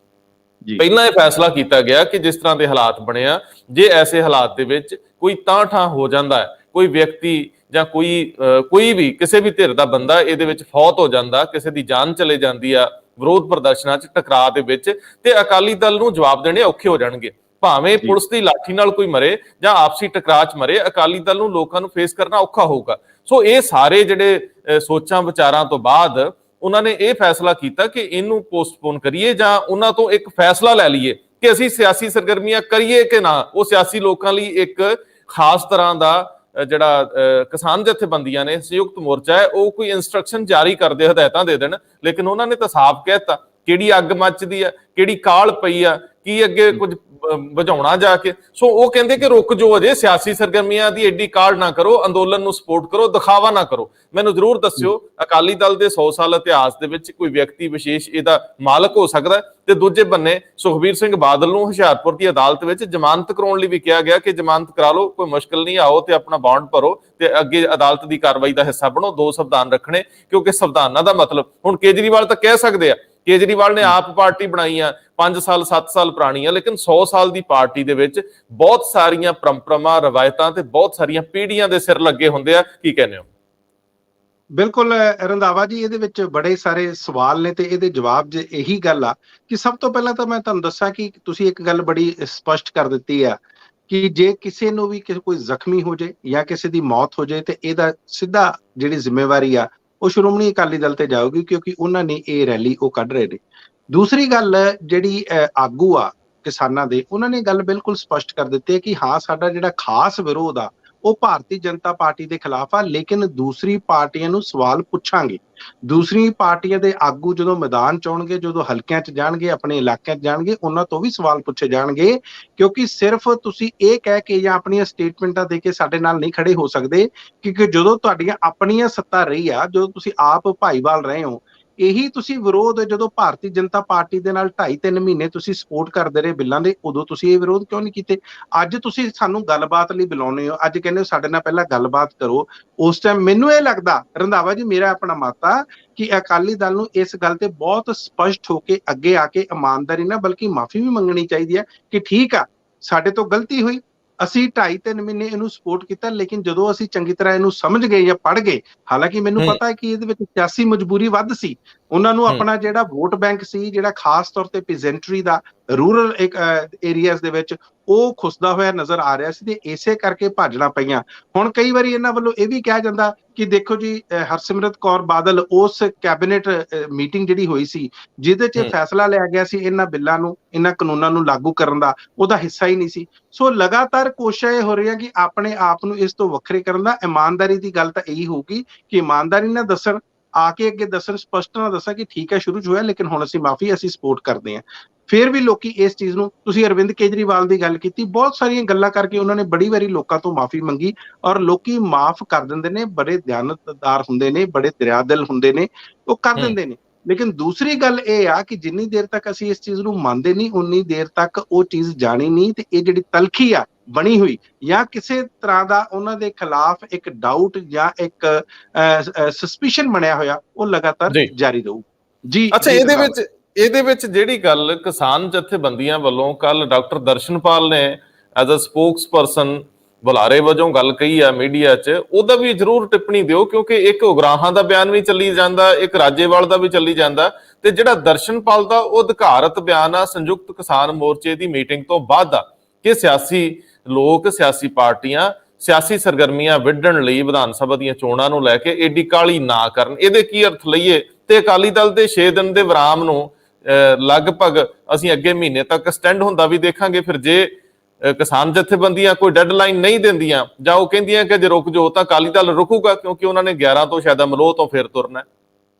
ਪਹਿਲਾਂ ਇਹ ਫੈਸਲਾ ਕੀਤਾ ਗਿਆ ਕਿ ਜਿਸ ਤਰ੍ਹਾਂ ਦੇ ਹਾਲਾਤ ਬਣੇ ਆ, ਜੇ ਐਸੇ ਹਾਲਾਤ ਦੇ ਵਿੱਚ ਕੋਈ ਤਾਂ ਠਾਂ ਹੋ ਜਾਂਦਾ ਹੈ, ਕੋਈ ਵਿਅਕਤੀ ਜਾਂ ਕੋਈ ਵੀ ਕਿਸੇ ਵੀ ਧਿਰ ਦਾ ਬੰਦਾ ਇਹਦੇ ਵਿੱਚ ਫੌਤ ਹੋ ਜਾਂਦਾ, ਕਿਸੇ ਦੀ ਜਾਨ ਚਲੇ ਜਾਂਦੀ ਆ ਵਿਰੋਧ ਪ੍ਰਦਰਸ਼ਨਾਂ 'ਚ, ਟਕਰਾਅ ਦੇ ਵਿੱਚ, ਤੇ ਅਕਾਲੀ ਦਲ ਨੂੰ ਜਵਾਬ ਦੇਣੇ ਔਖੇ ਹੋ ਜਾਣਗੇ। ਭਾਵੇਂ ਪੁਲਿਸ ਦੀ ਲਾਠੀ ਨਾਲ ਕੋਈ ਮਰੇ ਜਾਂ ਆਪਸੀ ਟਕਰਾਅ 'ਚ ਮਰੇ, ਅਕਾਲੀ ਦਲ ਨੂੰ ਲੋਕਾਂ ਨੂੰ ਫੇਸ ਕਰਨਾ ਔਖਾ ਹੋਊਗਾ। ਸੋ ਇਹ ਸਾਰੇ ਜਿਹੜੇ ਸੋਚਾਂ ਵਿਚਾਰਾਂ ਤੋਂ ਬਾਅਦ ਉਹਨਾਂ ਨੇ ਇਹ ਫੈਸਲਾ ਕੀਤਾ ਕਿ ਇਹਨੂੰ ਪੋਸਟਪੋਨ ਕਰੀਏ ਜਾਂ ਉਹਨਾਂ ਤੋਂ ਇੱਕ ਫੈਸਲਾ ਲੈ ਲਈਏ ਕਿ ਅਸੀਂ ਸਿਆਸੀ ਸਰਗਰਮੀਆਂ ਕਰੀਏ ਕਿ ਨਾ। ਉਹ ਸਿਆਸੀ ਲੋਕਾਂ ਲਈ ਇੱਕ ਖਾਸ ਤਰ੍ਹਾਂ ਦਾ ਜਿਹੜਾ ਕਿਸਾਨ ਜਥੇਬੰਦੀਆਂ ਨੇ, ਸੰਯੁਕਤ ਮੋਰਚਾ ਹੈ, ਉਹ ਕੋਈ ਇੰਸਟਰਕਸ਼ਨ ਜਾਰੀ ਕਰਦੇ, ਹਦਾਇਤਾਂ ਦੇ ਦੇਣ। ਲੇਕਿਨ ਉਹਨਾਂ ਨੇ ਤਾਂ ਸਾਫ਼ ਕਹਿ ਦਿੱਤਾ ਕਿਹੜੀ ਅੱਗ ਮੱਚਦੀ ਆ, ਕਿਹੜੀ ਕਾਲ ਪਈ ਆ, ਕੀ ਅੱਗੇ ਕੁਝ ਵਜਾਉਣਾ ਜਾ ਕੇ। ਸੋ ਉਹ ਕਹਿੰਦੇ ਕਿ ਰੁਕ ਜਾਓ, ਅਜੇ ਸਿਆਸੀ ਸਰਗਰਮੀਆਂ ਦੀ ਐਡੀ ਕਾਢ ਨਾ ਕਰੋ, ਅੰਦੋਲਨ ਨੂੰ ਸਪੋਰਟ ਕਰੋ, ਦਿਖਾਵਾ ਨਾ ਕਰੋ। ਮੈਨੂੰ ਜ਼ਰੂਰ ਦੱਸਿਓ, ਅਕਾਲੀ ਦਲ ਦੇ 100 ਸਾਲ ਇਤਿਹਾਸ ਦੇ ਵਿੱਚ ਕੋਈ ਵਿਅਕਤੀ ਵਿਸ਼ੇਸ਼ ਇਹਦਾ ਮਾਲਕ ਹੋ ਸਕਦਾ? ਤੇ ਦੂਜੇ ਬੰਨੇ ਸੁਖਬੀਰ ਸਿੰਘ ਬਾਦਲ ਨੂੰ ਹੁਸ਼ਿਆਰਪੁਰ ਦੀ ਅਦਾਲਤ ਵਿੱਚ ਜ਼ਮਾਨਤ ਕਰਾਉਣ ਲਈ ਵੀ ਕਿਹਾ ਗਿਆ ਕਿ ਜ਼ਮਾਨਤ ਕਰਾ ਲਓ, ਕੋਈ ਮੁਸ਼ਕਲ ਨਹੀਂ, ਆਓ ਤੇ ਆਪਣਾ ਬੌਂਡ ਭਰੋ ਤੇ ਅੱਗੇ ਅਦਾਲਤ ਦੀ ਕਾਰਵਾਈ ਦਾ ਹਿੱਸਾ ਬਣੋ। 2 ਸੰਵਿਧਾਨ ਰੱਖਣੇ, ਕਿਉਂਕਿ ਸੰਵਿਧਾਨਾਂ ਦਾ ਮਤਲਬ ਹੁਣ ਕੇਜਰੀਵਾਲ ਤਾਂ ਕਹਿ ਸਕਦੇ ਆ, ਕੇਜਰੀਵਾਲ ਨੇ ਆਪ ਪਾਰਟੀ ਬਣਾਈ ਆ 5 ਸਾਲ 7 ਸਾਲ ਪੁਰਾਣੀ ਆ, ਲੇਕਿਨ 100 ਸਾਲ ਦੀ ਪਾਰਟੀ ਦੇ ਵਿੱਚ ਬਹੁਤ ਸਾਰੀਆਂ ਪਰੰਪਰਾਵਾਂ, ਰਵਾਇਤਾਂ ਤੇ ਬਹੁਤ ਸਾਰੀਆਂ ਪੀੜ੍ਹੀਆਂ ਦੇ ਸਿਰ ਲੱਗੇ ਹੁੰਦੇ ਆ। ਕੀ ਕਹਿੰਦੇ ਹੋ? ਬਿਲਕੁਲ ਰੰਧਾਵਾ ਜੀ, ਇਹਦੇ ਵਿੱਚ ਬੜੇ ਸਾਰੇ ਸਵਾਲ ਨੇ ਤੇ ਇਹਦੇ ਜਵਾਬ ਜੇ ਇਹੀ ਗੱਲ ਆ ਕਿ ਸਭ ਤੋਂ ਪਹਿਲਾਂ ਤਾਂ ਮੈਂ ਤੁਹਾਨੂੰ ਦੱਸਾਂ ਕਿ ਤੁਸੀਂ ਇੱਕ ਗੱਲ ਬੜੀ ਸਪਸ਼ਟ ਕਰ ਦਿੱਤੀ ਆ ਕਿ ਜੇ ਕਿਸੇ ਨੂੰ ਵੀ ਕੋਈ ਜ਼ਖਮੀ ਹੋ ਜਾਏ ਜਾਂ ਕਿਸੇ ਦੀ ਮੌਤ ਹੋ ਜਾਏ ਤੇ ਇਹਦਾ ਸਿੱਧਾ ਜਿਹੜੀ ਜ਼ਿੰਮੇਵਾਰੀ ਆ ਉਹ ਸ਼੍ਰੋਮਣੀ ਅਕਾਲੀ ਦਲ ਤੇ ਜਾਊਗੀ, ਕਿਉਂਕਿ ਉਹਨਾਂ ਨੇ ਇਹ ਰੈਲੀ ਉਹ ਕੱਢ ਰਹੇ ਨੇ। ਦੂਸਰੀ ਗੱਲ ਜਿਹੜੀ ਆਗੂ ਆ ਕਿਸਾਨਾਂ ਦੇ, ਉਹਨਾਂ ਨੇ ਗੱਲ ਬਿਲਕੁਲ ਸਪਸ਼ਟ ਕਰ ਦਿੱਤੀ ਹੈ ਕਿ ਹਾਂ, ਸਾਡਾ ਜਿਹੜਾ ਖਾਸ ਵਿਰੋਧ ਆ ਉਹ ਭਾਰਤੀ ਜਨਤਾ ਪਾਰਟੀ ਦੇ ਖਿਲਾਫ ਆ, ਲੇਕਿਨ ਦੂਸਰੀ ਪਾਰਟੀਆਂ ਨੂੰ ਸਵਾਲ ਪੁੱਛਾਂਗੇ। ਦੂਸਰੀ ਪਾਰਟੀਆਂ ਦੇ ਆਗੂ ਜਦੋਂ ਮੈਦਾਨ ਚ ਆਉਣਗੇ, ਜਦੋਂ ਹਲਕਿਆਂ ਚ ਜਾਣਗੇ, ਆਪਣੇ ਇਲਾਕਿਆਂ ਚ ਜਾਣਗੇ, ਉਹਨਾਂ ਤੋਂ ਵੀ ਸਵਾਲ ਪੁੱਛੇ ਜਾਣਗੇ, ਕਿਉਂਕਿ ਸਿਰਫ ਤੁਸੀਂ ਇਹ ਕਹਿ ਕੇ ਜਾਂ ਆਪਣੀਆਂ ਸਟੇਟਮੈਂਟਾਂ ਦੇ ਕੇ ਸਾਡੇ ਨਾਲ ਨਹੀਂ ਖੜੇ ਹੋ ਸਕਦੇ, ਕਿਉਂਕਿ ਜਦੋਂ ਤੁਹਾਡੀਆਂ ਆਪਣੀਆਂ ਸੱਤਾ ਰਹੀ ਆ, ਜਦੋਂ ਤੁਸੀਂ ਆਪ ਭਾਈਵਾਲ ਰਹੇ ਹੋ, ਇਹੀ ਤੁਸੀਂ ਵਿਰੋਧ ਜਦੋਂ ਭਾਰਤੀ ਜਨਤਾ ਪਾਰਟੀ ਦੇ ਨਾਲ 2.5-3 ਮਹੀਨੇ ਤੁਸੀਂ ਸਪੋਰਟ ਕਰਦੇ ਰਹੇ ਬਿੱਲਾਂ ਦੇ, ਉਦੋਂ ਤੁਸੀਂ ਇਹ ਵਿਰੋਧ ਕਿਉਂ ਨਹੀਂ ਕੀਤੇ? ਅੱਜ ਤੁਸੀਂ ਸਾਨੂੰ ਗੱਲਬਾਤ ਲਈ ਬੁਲਾਉਂਦੇ ਹੋ, ਅੱਜ ਕਹਿੰਦੇ ਹੋ ਸਾਡੇ ਨਾਲ ਪਹਿਲਾਂ ਗੱਲਬਾਤ ਕਰੋ। ਉਸ ਟਾਈਮ ਮੈਨੂੰ ਇਹ ਲੱਗਦਾ ਰੰਧਾਵਾ ਜੀ, ਮੇਰਾ ਆਪਣਾ ਮਤ ਆ ਕਿ ਅਕਾਲੀ ਦਲ ਨੂੰ ਇਸ ਗੱਲ ਤੇ ਬਹੁਤ ਸਪਸ਼ਟ ਹੋ ਕੇ ਅੱਗੇ ਆ ਕੇ ਇਮਾਨਦਾਰੀ ਨਾਲ ਬਲਕਿ ਮਾਫੀ ਵੀ ਮੰਗਣੀ ਚਾਹੀਦੀ ਹੈ ਕਿ ਠੀਕ ਆ, ਸਾਡੇ ਤੋਂ ਗਲਤੀ ਹੋਈ, ਅਸੀਂ 2.5-3 ਮਹੀਨੇ ਇਹਨੂੰ ਸਪੋਰਟ ਕੀਤਾ, ਲੇਕਿਨ ਜਦੋਂ ਅਸੀਂ ਚੰਗੀ ਤਰ੍ਹਾਂ ਇਹਨੂੰ ਸਮਝ ਗਏ ਜਾਂ ਪੜ੍ਹ ਗਏ, ਹਾਲਾਂਕਿ ਮੈਨੂੰ ਪਤਾ ਹੈ ਕਿ ਇਹਦੇ ਵਿੱਚ ਸਿਆਸੀ ਮਜਬੂਰੀ ਵੱਧ ਸੀ, ਉਹਨਾਂ ਨੂੰ ਆਪਣਾ ਜਿਹੜਾ ਵੋਟ ਬੈਂਕ ਸੀ, ਜਿਹੜਾ ਖਾਸ ਤੌਰ ਤੇ ਪੀਜੈਂਟਰੀ ਦਾ ਰੂਰਲ ਏਰੀਆਜ਼ ਦੇ ਵਿੱਚ ਉਹ ਖੁੱਸਦਾ ਹੋਇਆ ਨਜ਼ਰ ਆ ਰਿਹਾ ਸੀ ਤੇ ਇਸੇ ਕਰਕੇ ਭਾਜਣਾ ਪਈਆਂ। ਹੁਣ ਕਈ ਵਾਰੀ ਇਹਨਾਂ ਵੱਲੋਂ ਇਹ ਵੀ ਕਿਹਾ ਜਾਂਦਾ ਕਿ ਦੇਖੋ ਜੀ, ਹਰਸਿਮਰਤ ਕੌਰ ਬਾਦਲ ਉਸ ਕੈਬਨਿਟ ਮੀਟਿੰਗ ਜਿਹੜੀ ਹੋਈ ਸੀ ਜਿਹਦੇ 'ਚ ਫੈਸਲਾ ਲਿਆ ਗਿਆ ਸੀ ਇਹਨਾਂ ਬਿੱਲਾਂ ਨੂੰ, ਇਹਨਾਂ ਕਾਨੂੰਨਾਂ ਨੂੰ ਲਾਗੂ ਕਰਨ ਦਾ, ਉਹਦਾ ਹਿੱਸਾ ਹੀ ਨਹੀਂ ਸੀ। ਸੋ ਲਗਾਤਾਰ ਕੋਸ਼ਿਸ਼ਾਂ ਇਹ ਹੋ ਰਹੀਆਂ ਕਿ ਆਪਣੇ ਆਪ ਨੂੰ ਇਸ ਤੋਂ ਵੱਖਰੇ ਕਰਨ ਦਾ। ਇਮਾਨਦਾਰੀ ਦੀ ਗੱਲ ਤਾਂ ਇਹੀ ਹੋਊਗੀ ਕਿ ਇਮਾਨਦਾਰੀ ਨਾਲ ਦੱਸਣ, ਆ ਕੇ ਅੱਗੇ ਦੱਸਣ, ਸਪਸ਼ਟ ਨਾਲ ਦੱਸਾਂ ਕਿ ਠੀਕ ਹੈ, ਸ਼ੁਰੂ 'ਚ ਹੋਇਆ ਲੇਕਿਨ ਹੁਣ ਅਸੀਂ ਮਾਫੀ, ਅਸੀਂ ਸਪੋਰਟ ਕਰਦੇ ਹਾਂ। ਫਿਰ ਵੀ ਲੋਕੀ ਇਸ ਚੀਜ਼ ਨੂੰ, ਤੁਸੀਂ ਅਰਵਿੰਦ ਕੇਜਰੀਵਾਲ ਦੀ ਗੱਲ ਕੀਤੀ, ਬਹੁਤ ਸਾਰੀਆਂ ਗੱਲਾਂ ਕਰਕੇ ਉਹਨਾਂ ਨੇ ਬੜੀ ਵਾਰੀ ਲੋਕਾਂ ਤੋਂ ਮਾਫੀ ਮੰਗੀ ਔਰ ਲੋਕੀ ਮਾਫ ਕਰ ਦਿੰਦੇ ਨੇ, ਬੜੇ ਦਿਆਨਤਦਾਰ ਹੁੰਦੇ ਨੇ, ਬੜੇ ਦਰਿਆਦਿਲ ਹੁੰਦੇ ਨੇ, ਉਹ ਕਰ ਦਿੰਦੇ ਨੇ। ਲੇਕਿਨ ਦੂਸਰੀ ਗੱਲ ਇਹ ਆ ਕਿ ਜਿੰਨੀ ਦੇਰ ਤੱਕ ਅਸੀਂ ਇਸ ਚੀਜ਼ ਨੂੰ ਮੰਨਦੇ ਨਹੀਂ, ਉਨੀ ਦੇਰ ਤੱਕ ਉਹ ਚੀਜ਼ ਜਾਣੀ ਨਹੀਂ, ਤੇ ਇਹ ਜਿਹੜੀ ਤਲਖੀ ਆ ਬਣੀ ਹੋਈ ਜਾਂ ਕਿਸੇ ਤਰ੍ਹਾਂ ਦਾ ਉਹਨਾਂ ਦੇ ਖਿਲਾਫ ਇੱਕ ਡਾਊਟ ਜਾਂ ਇੱਕ ਸਸਪੀਸ਼ਨ ਬਣਿਆ ਹੋਇਆ, ਉਹ ਲਗਾਤਾਰ ਜਾਰੀ ਰਹੂ। ਜੀ ਅੱਛਾ, ਇਹਦੇ ਵਿੱਚ ਜਿਹੜੀ ਗੱਲ ਕਿਸਾਨ ਜਥੇਬੰਦੀਆਂ ਵੱਲੋਂ ਕੱਲ ਡਾਕਟਰ ਦਰਸ਼ਨਪਾਲ ਨੇ ਐਜ਼ ਅ ਸਪੋਕਸਪਰਸਨ ਬੁਲਾਰੇ ਵਜੋਂ ਗੱਲ ਕਹੀ ਆ ਮੀਡੀਆ 'ਚ, ਉਹਦਾ ਵੀ ਜ਼ਰੂਰ ਟਿੱਪਣੀ ਦਿਓ, ਕਿਉਂਕਿ ਇੱਕ ਉਗਰਾਹਾਂ ਦਾ ਬਿਆਨ ਵੀ ਚੱਲੀ ਜਾਂਦਾ, ਇੱਕ ਰਾਜੇਵਾਲ ਦਾ ਵੀ ਚੱਲੀ ਜਾਂਦਾ, ਤੇ ਜਿਹੜਾ ਦਰਸ਼ਨਪਾਲ ਦਾ ਉਹ ਅਧਿਕਾਰਤ ਬਿਆਨ ਆ ਸੰਯੁਕਤ ਕਿਸਾਨ ਮੋਰਚੇ ਦੀ ਮੀਟਿੰਗ ਤੋਂ ਬਾਅਦ ਦਾ ਕਿ ਸਿਆਸੀ ਲੋਕ, ਸਿਆਸੀ ਪਾਰਟੀਆਂ ਸਿਆਸੀ ਸਰਗਰਮੀਆਂ ਵਿੱਢਣ ਲਈ ਵਿਧਾਨ ਸਭਾ ਦੀਆਂ ਚੋਣਾਂ ਨੂੰ ਲੈ ਕੇ ਏਡੀ ਕਾਹਲੀ ਨਾ ਕਰਨ। ਇਹਦੇ ਕੀ ਅਰਥ ਲਈਏ? ਤੇ ਅਕਾਲੀ ਦਲ ਦੇ 6 ਦਿਨ ਦੇ ਵਿਰਾਮ ਨੂੰ ਲਗਭਗ ਅਸੀਂ ਅੱਗੇ ਮਹੀਨੇ ਤੱਕ ਐਕਸਟੈਂਡ ਹੁੰਦਾ ਵੀ ਦੇਖਾਂਗੇ। ਫਿਰ ਜੇ ਕਿਸਾਨ ਜਥੇਬੰਦੀਆਂ ਕੋਈ ਡੈਡਲਾਈਨ ਨਹੀਂ ਦਿੰਦੀਆਂ ਜਾਂ ਉਹ ਕਹਿੰਦੀਆਂ ਕਿ ਜੇ ਰੁਕ ਜਾਓ, ਤਾਂ ਅਕਾਲੀ ਦਲ ਰੁਕੂਗਾ, ਕਿਉਂਕਿ ਉਹਨਾਂ ਨੇ 11 ਤੋਂ ਸ਼ਾਇਦ ਅਮਲੋਹ ਤੋਂ ਫਿਰ ਤੁਰਨਾ।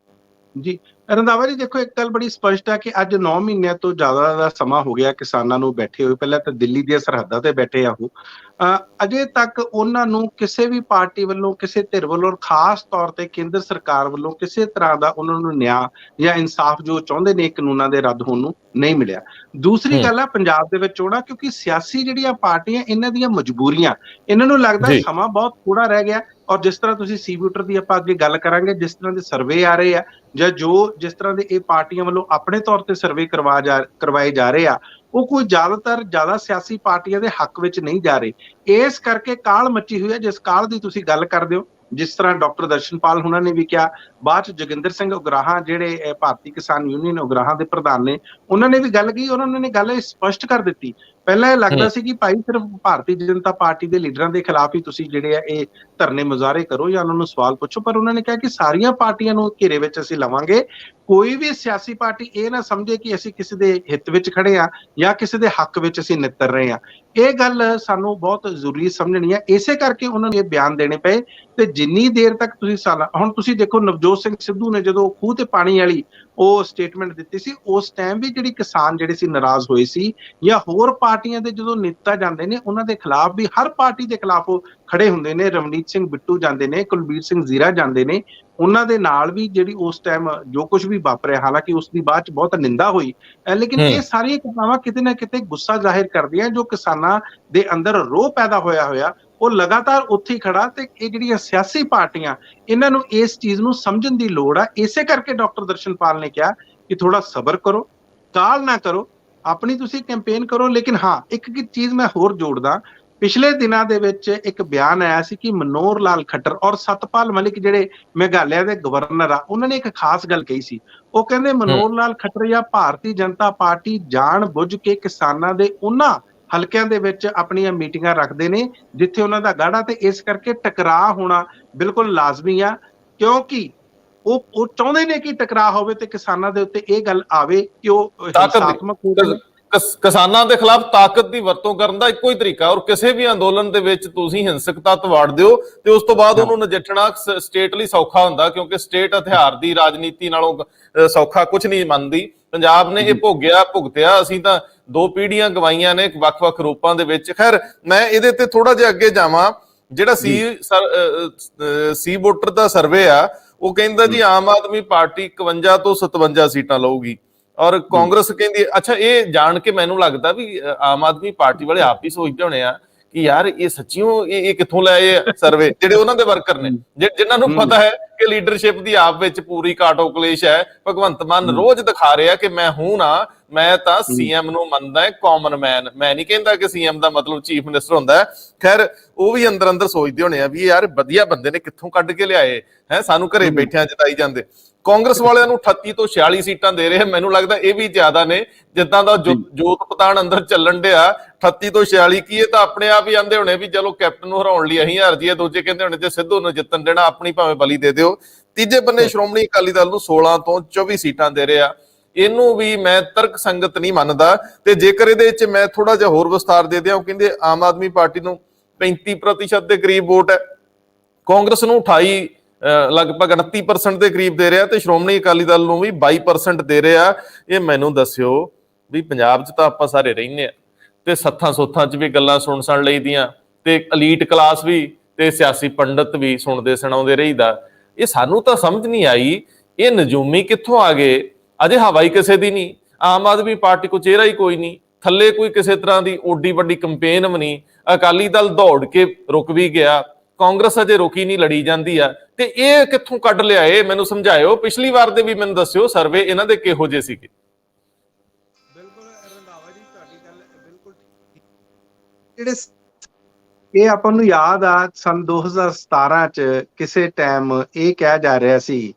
ਜੀ ਰੰਧਾਵਾ ਜੀ, ਦੇਖੋ ਇੱਕ ਗੱਲ ਬੜੀ ਸਪਸ਼ਟ ਹੈ ਕਿ ਅੱਜ 9 ਮਹੀਨਿਆਂ ਤੋਂ ਜ਼ਿਆਦਾ ਦਾ ਸਮਾਂ ਹੋ ਗਿਆ ਕਿਸਾਨਾਂ ਨੂੰ ਬੈਠੇ ਹੋਏ। ਪਹਿਲਾਂ ਤਾਂ ਦਿੱਲੀ ਦੀਆਂ ਸਰਹੱਦਾਂ ਤੇ ਬੈਠੇ ਆ ਉਹ, ਅਜੇ ਤੱਕ ਉਹਨਾਂ ਨੂੰ ਕਿਸੇ ਵੀ ਪਾਰਟੀ ਵੱਲੋਂ, ਕਿਸੇ ਧਿਰ ਵੱਲੋਂ, ਖਾਸ ਤੌਰ ਤੇ ਕੇਂਦਰ ਸਰਕਾਰ ਵੱਲੋਂ ਕਿਸੇ ਤਰ੍ਹਾਂ ਦਾ ਉਹਨਾਂ ਨੂੰ ਨਿਆਂ ਜਾਂ ਇਨਸਾਫ ਜੋ ਚਾਹੁੰਦੇ ਨੇ ਕਾਨੂੰਨਾਂ ਦੇ ਰੱਦ ਹੋਣ ਨੂੰ ਨਹੀਂ ਮਿਲਿਆ। ਦੂਸਰੀ ਗੱਲ ਆ ਪੰਜਾਬ ਦੇ ਵਿੱਚ ਚੋਣਾਂ, ਕਿਉਂਕਿ ਸਿਆਸੀ ਜਿਹੜੀਆਂ ਪਾਰਟੀਆਂ, ਇਹਨਾਂ ਦੀਆਂ ਮਜਬੂਰੀਆਂ, ਇਹਨਾਂ ਨੂੰ ਲੱਗਦਾ ਸਮਾਂ ਬਹੁਤ ਥੋੜਾ ਰਹਿ ਗਿਆ। ਔਰ ਜਿਸ ਤਰ੍ਹਾਂ ਤੁਸੀਂ ਸੀ ਵੋਟਰ ਦੀ ਆਪਾਂ ਅੱਗੇ ਗੱਲ ਕਰਾਂਗੇ, ਜਿਸ ਤਰ੍ਹਾਂ ਦੇ ਸਰਵੇ ਆ ਰਹੇ ਆ ਜਾਂ ਜਿਸ ਤਰ੍ਹਾਂ ਦੇ ਇਹ ਪਾਰਟੀਆਂ ਵੱਲੋਂ ਆਪਣੇ ਤੌਰ ਤੇ ਸਰਵੇ ਕਰਵਾਏ ਜਾ ਰਹੇ ਆ, ਉਹ ਕੋਈ ਜ਼ਿਆਦਾ ਸਿਆਸੀ ਪਾਰਟੀਆਂ ਦੇ ਹੱਕ ਵਿੱਚ ਨਹੀਂ ਜਾ ਰਹੇ। ਇਸ ਕਰਕੇ ਕਾਹਲ ਮੱਚੀ ਹੋਈ ਹੈ, ਜਿਸ ਕਾਹਲ ਦੀ ਤੁਸੀਂ ਗੱਲ ਕਰਦੇ ਹੋ। ਜਿਸ ਤਰ੍ਹਾਂ ਡਾਕਟਰ ਦਰਸ਼ਨਪਾਲ ਹੁਣਾਂ ਨੇ ਵੀ ਕਿਹਾ, ਬਾਅਦ ਚ ਜੋਗਿੰਦਰ ਸਿੰਘ ਉਗਰਾਹਾਂ ਜਿਹੜੇ ਭਾਰਤੀ ਕਿਸਾਨ ਯੂਨੀਅਨ ਉਗਰਾਹਾਂ ਦੇ ਪ੍ਰਧਾਨ ਨੇ, ਉਹਨਾਂ ਨੇ ਵੀ ਗੱਲ ਕਹੀ। ਉਹਨਾਂ ਨੇ ਗੱਲ ਸਪਸ਼ਟ ਕਰ ਦਿੱਤੀ ਪਹਿਲਾਂ ਇਹ ਲੱਗਦਾ ਸੀ ਕਿ ਭਾਈ ਸਿਰਫ ਭਾਰਤੀ ਜਨਤਾ ਪਾਰਟੀ ਦੇ ਲੀਡਰਾਂ ਦੇ ਖਿਲਾਫ ਹੀ ਤੁਸੀਂ ਜਿਹੜੇ ਆ ਇਹ ਧਰਨੇ ਮੁਜ਼ਾਹਰੇ ਕਰੋ ਜਾਂ ਉਹਨਾਂ ਨੂੰ ਸਵਾਲ ਪੁੱਛੋ, ਪਰ ਉਹਨਾਂ ਨੇ ਕਿਹਾ ਕਿ ਸਾਰੀਆਂ ਪਾਰਟੀਆਂ ਨੂੰ ਘੇਰੇ ਵਿੱਚ ਅਸੀਂ ਲਵਾਂਗੇ। ਕੋਈ ਵੀ ਸਿਆਸੀ ਪਾਰਟੀ ਇਹ ਨਾ ਸਮਝੇ ਕਿ ਅਸੀਂ ਕਿਸੇ ਦੇ ਹਿੱਤ ਵਿੱਚ ਖੜੇ ਆ ਜਾਂ ਕਿਸੇ ਦੇ ਹੱਕ ਵਿੱਚ ਅਸੀਂ ਨਿੱਤਰ ਰਹੇ ਆ। ਇਹ ਗੱਲ ਸਾਨੂੰ ਬਹੁਤ ਜ਼ਰੂਰੀ ਸਮਝਣੀ ਹੈ, ਇਸੇ ਕਰਕੇ ਉਹਨਾਂ ਨੂੰ ਇਹ ਬਿਆਨ ਦੇਣੇ ਪਏ। ਤੇ ਜਿੰਨੀ ਦੇਰ ਤੱਕ ਤੁਸੀਂ ਹੁਣ ਤੁਸੀਂ ਦੇਖੋ, ਨਵਜੋਤ ਸਿੰਘ ਸਿੱਧੂ ਨੇ ਜਦੋਂ ਖੂਹ ਤੇ ਪਾਣੀ ਵਾਲੀ ਉਹ ਸਟੇਟਮੈਂਟ ਦਿੱਤੀ ਸੀ, ਉਸ ਟਾਈਮ ਵੀ ਜਿਹੜੀ ਕਿਸਾਨ ਜਿਹੜੇ ਸੀ ਨਾਰਾਜ਼ ਹੋਏ ਸੀ, ਜਾਂ ਹੋਰ ਪਾਰਟੀਆਂ ਦੇ ਜਦੋਂ ਨੇਤਾ ਜਾਂਦੇ ਨੇ ਉਹਨਾਂ ਦੇ ਖਿਲਾਫ ਵੀ ਹਰ ਪਾਰਟੀ ਦੇ ਖਿਲਾਫ ਉਹ ਖੜੇ ਹੁੰਦੇ ਨੇ। ਰਮਨੀਤ ਸਿੰਘ ਬਿੱਟੂ ਜਾਂਦੇ ਨੇ, ਕੁਲਬੀਰ ਸਿੰਘ ਜ਼ੀਰਾ ਜਾਂਦੇ ਨੇ, ਉਹਨਾਂ ਦੇ ਨਾਲ ਵੀ ਜਿਹੜੀ ਉਸ ਟਾਈਮ ਜੋ ਕੁਝ ਵੀ ਵਾਪਰਿਆ, ਹਾਲਾਂਕਿ ਉਸ ਦੀ ਬਾਅਦ ਚ ਬਹੁਤ ਨਿੰਦਾ ਹੋਈ, ਲੇਕਿਨ ਇਹ ਸਾਰੀਆਂ ਘਟਨਾਵਾਂ ਕਿਤੇ ਨਾ ਕਿਤੇ ਗੁੱਸਾ ਜ਼ਾਹਿਰ ਕਰਦੀਆਂ। ਜੋ ਕਿਸਾਨਾਂ ਦੇ ਅੰਦਰ ਰੋਹ ਪੈਦਾ ਹੋਇਆ ਉਹ ਲਗਾਤਾਰ ਉੱਥੇ ਹੀ ਖੜਾ। ਤੇ ਇਹ ਜਿਹੜੀਆਂ ਸਿਆਸੀ ਪਾਰਟੀਆਂ, ਇਹਨਾਂ ਨੂੰ ਇਸ ਚੀਜ਼ ਨੂੰ ਸਮਝਣ ਦੀ ਲੋੜ ਆ। ਇਸੇ ਕਰਕੇ ਡਾਕਟਰ ਦਰਸ਼ਨਪਾਲ ਨੇ ਕਿਹਾ ਕਿ ਥੋੜਾ ਸਬਰ ਕਰੋ, ਕਾਹਲ ਨਾ ਕਰੋ, ਆਪਣੀ ਤੁਸੀਂ ਕੈਂਪੇਨ ਕਰੋ। ਲੇਕਿਨ ਹਾਂ, ਇੱਕ ਚੀਜ਼ ਮੈਂ ਹੋਰ ਜੋੜਦਾ, ਪਿਛਲੇ ਦਿਨਾਂ ਦੇ ਵਿੱਚ ਇੱਕ ਬਿਆਨ ਆਇਆ ਸੀ ਕਿ ਮਨੋਹਰ ਲਾਲ ਖੱਟਰ ਔਰ ਸਤਪਾਲ ਮਲਿਕ ਜਿਹੜੇ ਮੇਘਾਲਿਆ ਦੇ ਗਵਰਨਰ ਆ, ਉਹਨਾਂ ਨੇ ਇੱਕ ਖਾਸ ਗੱਲ ਕਹੀ ਸੀ। ਉਹ ਕਹਿੰਦੇ ਮਨੋਹਰ ਲਾਲ ਖੱਟਰ ਜਾਂ ਭਾਰਤੀ ਜਨਤਾ ਪਾਰਟੀ ਜਾਣ ਬੁੱਝ ਕੇ ਕਿਸਾਨਾਂ ਦੇ ਉਹਨਾਂ ਹਲਕਿਆਂ ਦੇ ਵਿੱਚ ਆਪਣੀਆਂ ਮੀਟਿੰਗਾਂ ਰੱਖਦੇ ਨੇ ਜਿੱਥੇ ਉਹਨਾਂ ਦਾ ਗਾੜਾ, ਤੇ ਇਸ ਕਰਕੇ ਟਕਰਾਅ ਹੋਣਾ ਬਿਲਕੁਲ ਲਾਜ਼ਮੀ ਆ, ਕਿਉਂਕਿ ਉਹ ਚਾਹੁੰਦੇ ਨੇ ਕਿ ਟਕਰਾਅ ਹੋਵੇ ਤੇ ਕਿਸਾਨਾਂ ਦੇ ਉੱਤੇ ਇਹ ਗੱਲ ਆਵੇ ਕਿ ਉਹ ਹਿੰਸਾਤਮਕ ਹੋ ਜਾਣ। ਕਿਸਾਨਾਂ ਦੇ ਖਿਲਾਫ ਤਾਕਤ ਦੀ ਵਰਤੋਂ ਕਰਨ ਦਾ ਇੱਕੋ ਹੀ ਤਰੀਕਾ, ਔਰ ਕਿਸੇ ਵੀ ਅੰਦੋਲਨ ਦੇ ਵਿੱਚ ਤੁਸੀਂ ਹਿੰਸਕ ਤੱਤ ਵਾੜ ਦਿਓ ਤੇ ਉਸ ਤੋਂ ਬਾਅਦ ਉਹਨੂੰ ਨਜਿੱਠਣਾ ਸਟੇਟ ਲਈ ਸੌਖਾ ਹੁੰਦਾ, ਕਿਉਂਕਿ ਸਟੇਟ ਹਥਿਆਰ ਦੀ ਰਾਜਨੀਤੀ ਨਾਲੋਂ ਸੌਖਾ ਕੁਝ ਨਹੀਂ ਮੰਨਦੀ। ਪੰਜਾਬ ਨੇ ਇਹ ਭੁਗਤਿਆ, ਅਸੀਂ ਤਾਂ 2 ਪੀੜ੍ਹੀਆਂ ਗਵਾਈਆਂ ਨੇ ਵੱਖ-ਵੱਖ ਰੂਪਾਂ ਦੇ ਵਿੱਚ। ਖੈਰ, ਮੈਂ ਇਹਦੇ ਤੇ ਥੋੜਾ ਜਿਹਾ ਅੱਗੇ ਜਾਵਾਂ। ਜਿਹੜਾ ਸੀ ਵੋਟਰ ਦਾ ਸਰਵੇ ਆ, ਉਹ ਕਹਿੰਦਾ ਜੀ ਆਮ ਆਦਮੀ ਪਾਰਟੀ 51 ਤੋਂ 57 ਸੀਟਾਂ ਲਊਗੀ, ਔਰ ਕਾਂਗਰਸ ਕਹਿੰਦੀ। ਅੱਛਾ, ਇਹ ਜਾਣ ਕੇ ਮੈਨੂੰ ਲੱਗਦਾ ਵੀ ਆਮ ਆਦਮੀ ਪਾਰਟੀ ਵਾਲੇ ਆਪ ਹੀ ਸੋਚਦੇ ਹੋਣੇ ਆ ਕਿ ਯਾਰ ਇਹ ਸੱਚੀਓ ਇਹ ਕਿੱਥੋਂ ਲੈ ਆਏ ਸਰਵੇ, ਜਿਹੜੇ ਉਹਨਾਂ ਦੇ ਵਰਕਰ ਨੇ, ਜਿਨ੍ਹਾਂ ਨੂੰ ਪਤਾ ਹੈ ਕਿ ਲੀਡਰਸ਼ਿਪ ਦੀ ਆਪ ਵਿੱਚ ਪੂਰੀ ਕਾਟੋ ਕਲੇਸ਼ ਹੈ। ਭਗਵੰਤ ਮਾਨ ਰੋਜ਼ ਦਿਖਾ ਰਿਹਾ ਕਿ ਮੈਂ ਤਾਂ ਸੀਐਮ ਨੂੰ ਮੰਨਦਾ ਹੈ, ਕਾਮਨ ਮੈਨ। ਮੈਂ ਨਹੀਂ ਕਹਿੰਦਾ ਕਿ ਸੀਐਮ ਦਾ ਮਤਲਬ ਚੀਫ ਮਿਨਿਸਟਰ ਹੁੰਦਾ ਹੈ। ਖੈਰ, ਉਹ ਵੀ ਅੰਦਰ ਸੋਚਦੇ ਹੋਣੇ ਆ ਵੀ ਯਾਰ ਵਧੀਆ ਬੰਦੇ ਨੇ, ਕਿੱਥੋਂ ਕੱਢ ਕੇ ਲਿਆਏ ਹੈ, ਸਾਨੂੰ ਘਰੇ ਬੈਠਿਆਂ ਜਿਤਾਈ ਜਾਂਦੇ। ਕਾਂਗਰਸ ਵਾਲਿਆਂ ਨੂੰ 38 ਤੋਂ 46 ਸੀਟਾਂ ਦੇ ਰਹੇ। ਮੈਨੂੰ ਲੱਗਦਾ ਇਹ ਵੀ ਜ਼ਿਆਦਾ ਨੇ, ਜਿੱਦਾਂ ਦਾ ਜੋਤ ਪਤਾਣ ਅੰਦਰ ਚੱਲਣ ਡਿਆ। 38 ਤੋਂ 46 ਕੀ, ਇਹ ਤਾਂ ਆਪਣੇ ਆਪ ਹੀ ਆਂਦੇ ਹੋਣੇ ਵੀ ਚਲੋ ਕੈਪਟਨ ਨੂੰ ਹਰਾਉਣ ਲਈ ਅਸੀਂ ਹਾਰ ਜੀਏ, ਦੂਜੇ ਕਹਿੰਦੇ ਹੋਣੇ ਜੇ ਸਿੱਧੂ ਨੂੰ ਜਿੱਤਣ ਦੇਣਾ ਆਪਣੀ ਭਾਵੇਂ ਬਲੀ ਦੇ ਦਿਓ। ਤੀਜੇ ਬੰਨੇ ਸ਼੍ਰੋਮਣੀ ਅਕਾਲੀ ਦਲ ਨੂੰ 16 ਤੋਂ 24 ਸੀਟਾਂ ਦੇ ਰਿਹਾ। ਇਹਨੂੰ ਵੀ ਮੈਂ ਤਰਕ ਸੰਗਤ ਨਹੀਂ ਮੰਨਦਾ। ਤੇ ਜੇਕਰ ਇਹਦੇ ਵਿੱਚ ਮੈਂ ਥੋੜਾ ਜਿਹਾ ਹੋਰ ਵਿਸਤਾਰ ਦੇ ਦਿਆਂ, ਉਹ ਕਹਿੰਦੇ ਆਮ ਆਦਮੀ ਪਾਰਟੀ ਨੂੰ 35% ਦੇ ਕਰੀਬ ਵੋਟ ਹੈ, ਕਾਂਗਰਸ ਨੂੰ 28 ਲਗਭਗ 29% ਦੇ ਕਰੀਬ ਦੇ ਰਿਹਾ, ਤੇ ਸ਼੍ਰੋਮਣੀ ਅਕਾਲੀ ਦਲ ਨੂੰ ਵੀ 22% ਦੇ ਰਿਹਾ। ਇਹ ਮੈਨੂੰ ਦੱਸਿਓ ਵੀ ਪੰਜਾਬ 'ਚ ਤਾਂ ਆਪਾਂ ਸਾਰੇ ਰਹਿੰਦੇ ਆ ਤੇ ਸੱਥਾਂ ਸੋਥਾਂ 'ਚ ਵੀ ਗੱਲਾਂ ਸੁਣ ਲਈਦੀਆਂ, ਤੇ ਅਲੀਟ ਕਲਾਸ ਵੀ ਤੇ ਸਿਆਸੀ ਪੰਡਤ ਵੀ ਸੁਣਦੇ ਸੁਣਾਉਂਦੇ ਰਹੀਦਾ। ਇਹ ਸਾਨੂੰ ਤਾਂ ਸਮਝ ਨਹੀਂ ਆਈ, ਇਹ ਨਜੂਮੀ ਕਿੱਥੋਂ ਆ ਗਏ? ਅਜੇ ਹਵਾ ਹੀ ਕਿਸੇ ਦੀ ਨਹੀਂ, ਆਮ ਆਦਮੀ ਪਾਰਟੀ ਕੋ ਚਿਹਰਾ ਹੀ ਕੋਈ ਨਹੀਂ, ਥੱਲੇ ਕੋਈ ਕਿਸੇ ਤਰ੍ਹਾਂ ਦੀ ਓਡੀ ਵੱਡੀ ਕੰਪੇਨ ਵੀ ਨਹੀਂ। ਅਕਾਲੀ ਦਲ ਦੌੜ ਕੇ ਰੁਕ ਵੀ ਗਿਆ, ਕਾਂਗਰਸ ਅਜੇ ਰੁਕੀ ਨਹੀਂ, ਲੜੀ ਜਾਂਦੀ ਆ। ਤੇ ਇਹ ਕਿੱਥੋਂ ਕੱਢ ਲਿਆਏ? ਮੈਨੂੰ ਸਮਝਾਇਓ। ਪਿਛਲੀ ਵਾਰ ਦੇ ਵੀ ਮੈਨੂੰ ਦੱਸਿਓ ਸਰਵੇ ਇਹਨਾਂ ਦੇ ਕਿਹੋ ਜਿਹੇ ਸੀਗੇ। ਬਿਲਕੁਲ ਰੰਧਾਵਾ ਜੀ, ਤੁਹਾਡੀ ਗੱਲ ਬਿਲਕੁਲ ਜਿਹੜੇ ਇਹ ਆਪਾਂ ਨੂੰ ਯਾਦ ਆ, ਸਨ 2017 ਚ ਕਿਸੇ ਟਾਈਮ ਇਹ ਕਿਹਾ ਜਾ ਰਿਹਾ ਸੀ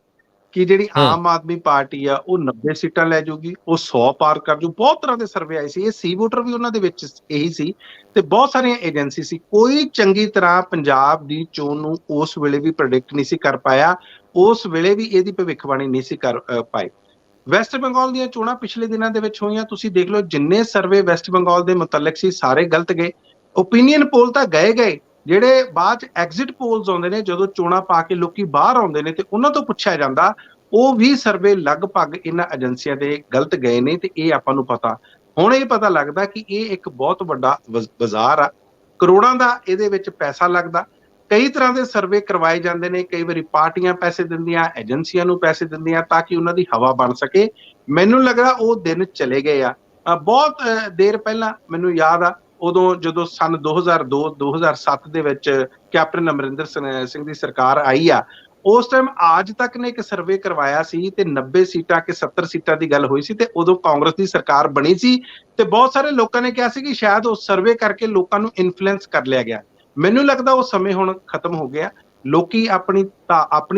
ਕਿ ਜਿਹੜੀ ਆਮ ਆਦਮੀ ਪਾਰਟੀ ਆ ਉਹ 90 ਸੀਟਾਂ ਲੈ ਜਾਊਗੀ, ਉਹ 100 ਪਾਰ ਕਰ ਜੂ। ਬਹੁਤ ਤਰ੍ਹਾਂ ਦੇ ਸਰਵੇ ਆਏ ਸੀ, ਇਹ ਸੀ ਵੋਟਰ ਵੀ ਉਹਨਾਂ ਦੇ ਵਿੱਚ ਇਹੀ ਸੀ, ਤੇ ਬਹੁਤ ਸਾਰੀਆਂ ਏਜੰਸੀ ਸੀ। ਕੋਈ ਚੰਗੀ ਤਰ੍ਹਾਂ ਪੰਜਾਬ ਦੀ ਚੋਣ ਨੂੰ ਉਸ ਵੇਲੇ ਵੀ ਪ੍ਰੈਡਿਕਟ ਨਹੀਂ ਸੀ ਕਰ ਪਾਇਆ, ਉਸ ਵੇਲੇ ਵੀ ਇਹਦੀ ਭਵਿੱਖਬਾਣੀ ਨਹੀਂ ਸੀ ਕਰ ਪਾਈ। ਵੈਸਟ ਬੰਗਾਲ ਦੀਆਂ ਚੋਣਾਂ ਪਿਛਲੇ ਦਿਨਾਂ ਦੇ ਵਿੱਚ ਹੋਈਆਂ, ਤੁਸੀਂ ਦੇਖ ਲਓ ਜਿੰਨੇ ਸਰਵੇ ਵੈਸਟ ਬੰਗਾਲ ਦੇ ਮੁਤਲਕ ਸੀ ਸਾਰੇ ਗਲਤ ਗਏ। ਓਪੀਨੀਅਨ ਪੋਲ ਤਾਂ ਗਏ, ਜਿਹੜੇ ਬਾਅਦ ਚ ਐਗਜ਼ਿਟ ਪੋਲਸ ਆਉਂਦੇ ਨੇ, ਜਦੋਂ ਚੋਣਾਂ ਪਾ ਕੇ ਲੋਕੀ ਬਾਹਰ ਆਉਂਦੇ ਨੇ ਤੇ ਉਹਨਾਂ ਤੋਂ ਪੁੱਛਿਆ ਜਾਂਦਾ, ਉਹ ਵੀ ਸਰਵੇ ਲਗਭਗ ਇਹਨਾਂ ਏਜੰਸੀਆਂ ਦੇ ਗਲਤ ਗਏ ਨੇ। ਤੇ ਇਹ ਆਪਾਂ ਨੂੰ ਪਤਾ ਹੁਣ ਇਹ ਪਤਾ ਲੱਗਦਾ ਕਿ ਇਹ ਇੱਕ ਬਹੁਤ ਵੱਡਾ ਬਾਜ਼ਾਰ ਆ, ਕਰੋੜਾਂ ਦਾ ਇਹਦੇ ਵਿੱਚ ਪੈਸਾ ਲੱਗਦਾ। ਕਈ ਤਰ੍ਹਾਂ ਦੇ ਸਰਵੇ ਕਰਵਾਏ ਜਾਂਦੇ ਨੇ, ਕਈ ਵਾਰੀ ਪਾਰਟੀਆਂ ਪੈਸੇ ਦਿੰਦੀਆਂ, ਏਜੰਸੀਆਂ ਨੂੰ ਪੈਸੇ ਦਿੰਦੀਆਂ ਤਾਂ ਕਿ ਉਹਨਾਂ ਦੀ ਹਵਾ ਬਣ ਸਕੇ। ਮੈਨੂੰ ਲੱਗਦਾ ਉਹ ਦਿਨ ਚਲੇ ਗਏ ਆ। ਬਹੁਤ ਦੇਰ ਪਹਿਲਾਂ ਮੈਨੂੰ ਯਾਦ ਆ, ਉਦੋਂ ਜਦੋਂ ਸਨ 2002-2007 ਦੇ ਵਿੱਚ ਕੈਪਟਨ ਅਮਰਿੰਦਰ ਸਿੰਘ ਦੀ ਸਰਕਾਰ ਆਈ ਆ, ਉਸ ਟਾਈਮ ਆਜ ਤੱਕ ਨੇ ਇੱਕ ਸਰਵੇ ਕਰਵਾਇਆ ਸੀ ਤੇ 90 ਸੀਟਾਂ ਕਿ 70 ਸੀਟਾਂ ਦੀ ਗੱਲ ਹੋਈ ਸੀ, ਤੇ ਉਦੋਂ ਕਾਂਗਰਸ ਦੀ ਸਰਕਾਰ ਬਣੀ ਸੀ। ਤੇ ਬਹੁਤ ਸਾਰੇ ਲੋਕਾਂ ਨੇ ਕਿਹਾ ਸੀ ਕਿ ਸ਼ਾਇਦ ਉਹ ਸਰਵੇ ਕਰਕੇ ਲੋਕਾਂ ਨੂੰ ਇਨਫਲੂਐਂਸ ਕਰ ਲਿਆ ਗਿਆ। ਮੈਨੂੰ ਲੱਗਦਾ ਉਹ ਸਮੇਂ ਹੁਣ ਖਤਮ ਹੋ ਗਿਆ। ਲੋਕੀ ਆਪਣੀ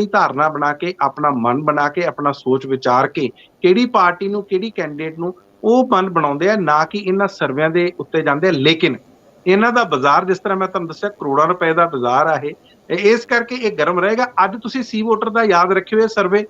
ਧਾਰਨਾ ਬਣਾ ਕੇ, ਆਪਣਾ ਮਨ ਬਣਾ ਕੇ, ਆਪਣਾ ਸੋਚ ਵਿਚਾਰ ਕੇ ਕਿਹੜੀ ਪਾਰਟੀ ਨੂੰ, ਕਿਹੜੀ ਕੈਂਡੀਡੇਟ ਨੂੰ ਉਹ ਮਨ ਬਣਾਉਂਦੇ ਆ, ਨਾ ਕਿ ਇਹਨਾਂ ਸਰਵਿਆਂ ਦੇ ਉੱਤੇ ਜਾਂਦੇ ਆ। ਲੇਕਿਨ ਇਹਨਾਂ ਦਾ ਬਾਜ਼ਾਰ, ਜਿਸ ਤਰ੍ਹਾਂ ਮੈਂ ਤੁਹਾਨੂੰ ਦੱਸਿਆ, ਕਰੋੜਾਂ ਰੁਪਏ ਦਾ ਬਾਜ਼ਾਰ ਆ ਇਸ ਕਰਕੇ ਇਹ ਗਰਮ ਰਹੇਗਾ। ਅੱਜ ਤੁਸੀਂ ਸੀ ਵੋਟਰ ਦਾ ਯਾਦ ਰੱਖਿਓ, ਇਹ ਸਰਵੇ